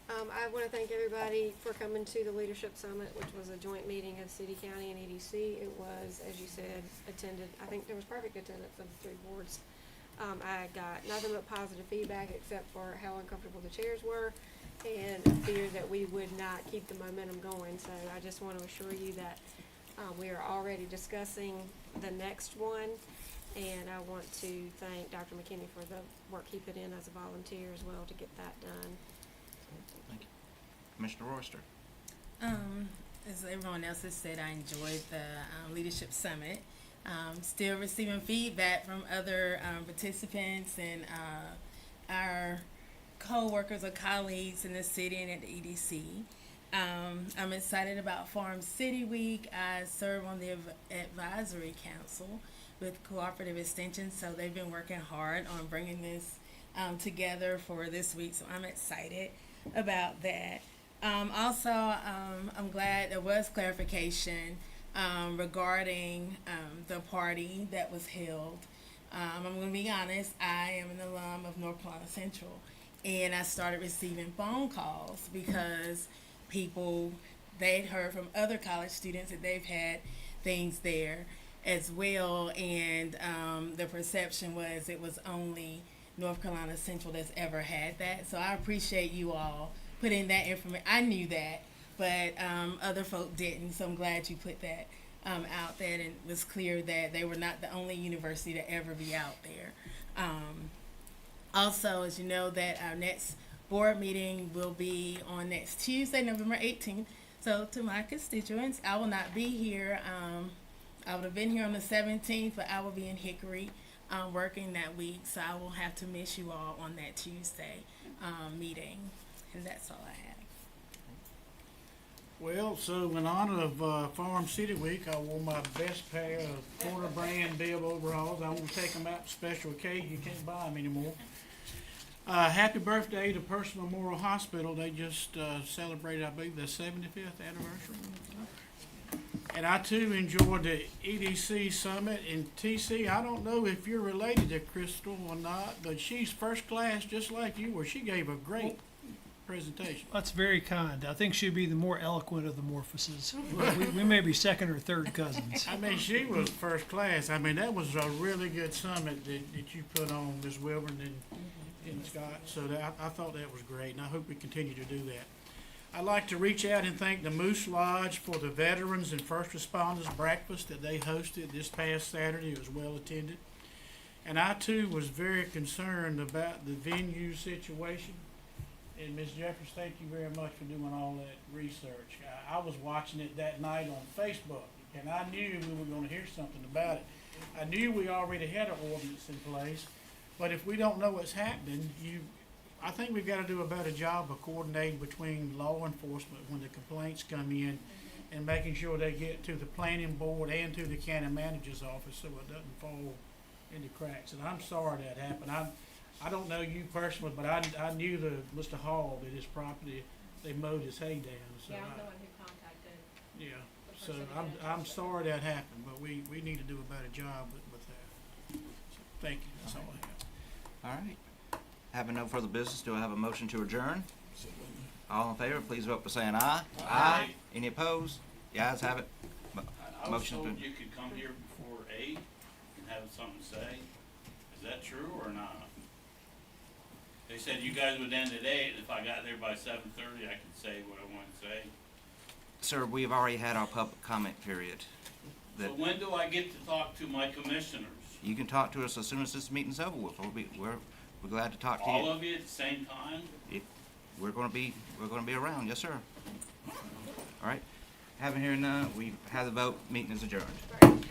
I want to thank everybody for coming to the Leadership Summit, which was a joint meeting of City, County, and EDC. It was, as you said, attended, I think there was perfect attendance of the three boards. I got nothing but positive feedback except for how uncomfortable the chairs were and a fear that we would not keep the momentum going. So I just want to assure you that we are already discussing the next one. And I want to thank Dr. McKinney for the work he put in as a volunteer as well to get that done. Thank you. Commissioner Royster? As everyone else has said, I enjoyed the Leadership Summit. Still receiving feedback from other participants and our co-workers or colleagues in the city and at the EDC. I'm excited about Farm City Week. I serve on the advisory council with Cooperative Extension, so they've been working hard on bringing this together for this week, so I'm excited about that. Also, I'm glad there was clarification regarding the party that was held. I'm going to be honest, I am an alum of North Carolina Central, and I started receiving phone calls because they'd heard from other college students that they've had things there as well, and the perception was it was only North Carolina Central that's ever had that. So I appreciate you all putting that information. I knew that, but other folk didn't, so I'm glad you put that out there, and it was clear that they were not the only university to ever be out there. Also, as you know, that our next board meeting will be on next Tuesday, November 18th. So to my constituents, I will not be here. I would have been here on the 17th, but I will be in Hickory working that week, so I will have to miss you all on that Tuesday meeting. And that's all I have. Well, so in honor of Farm City Week, I wore my best pair of Porter brand bib overalls. I'm gonna take them out for special occasion. You can't buy them anymore. Happy birthday to Person Memorial Hospital. They just celebrated, I believe, their 75th anniversary. And I too enjoyed the EDC Summit. And TC, I don't know if you're related to Crystal or not, but she's first class just like you were. She gave a great presentation. That's very kind. I think she'd be the more eloquent of the Morphosis. We may be second or third cousins. I mean, she was first class. I mean, that was a really good summit that you put on, Ms. Wilburn and Scott. So I thought that was great, and I hope we continue to do that. I'd like to reach out and thank the Moose Lodge for the Veterans and First Responders Breakfast that they hosted this past Saturday. It was well attended. And I too was very concerned about the venue situation. And Ms. Jeffers, thank you very much for doing all that research. I was watching it that night on Facebook, and I knew we were going to hear something about it. I knew we already had an ordinance in place, but if we don't know what's happening, I think we've got to do a better job of coordinating between law enforcement when the complaints come in and making sure they get to the planning board and to the county manager's office so it doesn't fall into cracks. And I'm sorry that happened. I don't know you personally, but I knew Mr. Hall that his property, they mowed his hay down. So Yeah, I'm the one who contacted. yeah. the So person who did it. I'm sorry that happened, but we need to do a better job with that. So, thank you. That's all I have. All right. Having no further business, do I have a motion to adjourn? All in favor, please vote by saying aye. Aye. Any opposed? The ayes have it. I was Motion told to, you could come here before 8 and have something to say. Is that true or not? They said you guys would end at 8, and if I got there by 7:30, I could say what I wanted to say. Sir, we've already had our public comment period. So That when do I get to talk to my commissioners? you can talk to us as soon as this meeting's over with. We're glad to talk to you. All of you at the same time? We're gonna be around, yes, sir. All right. Having here none, we have the vote. Meeting is adjourned.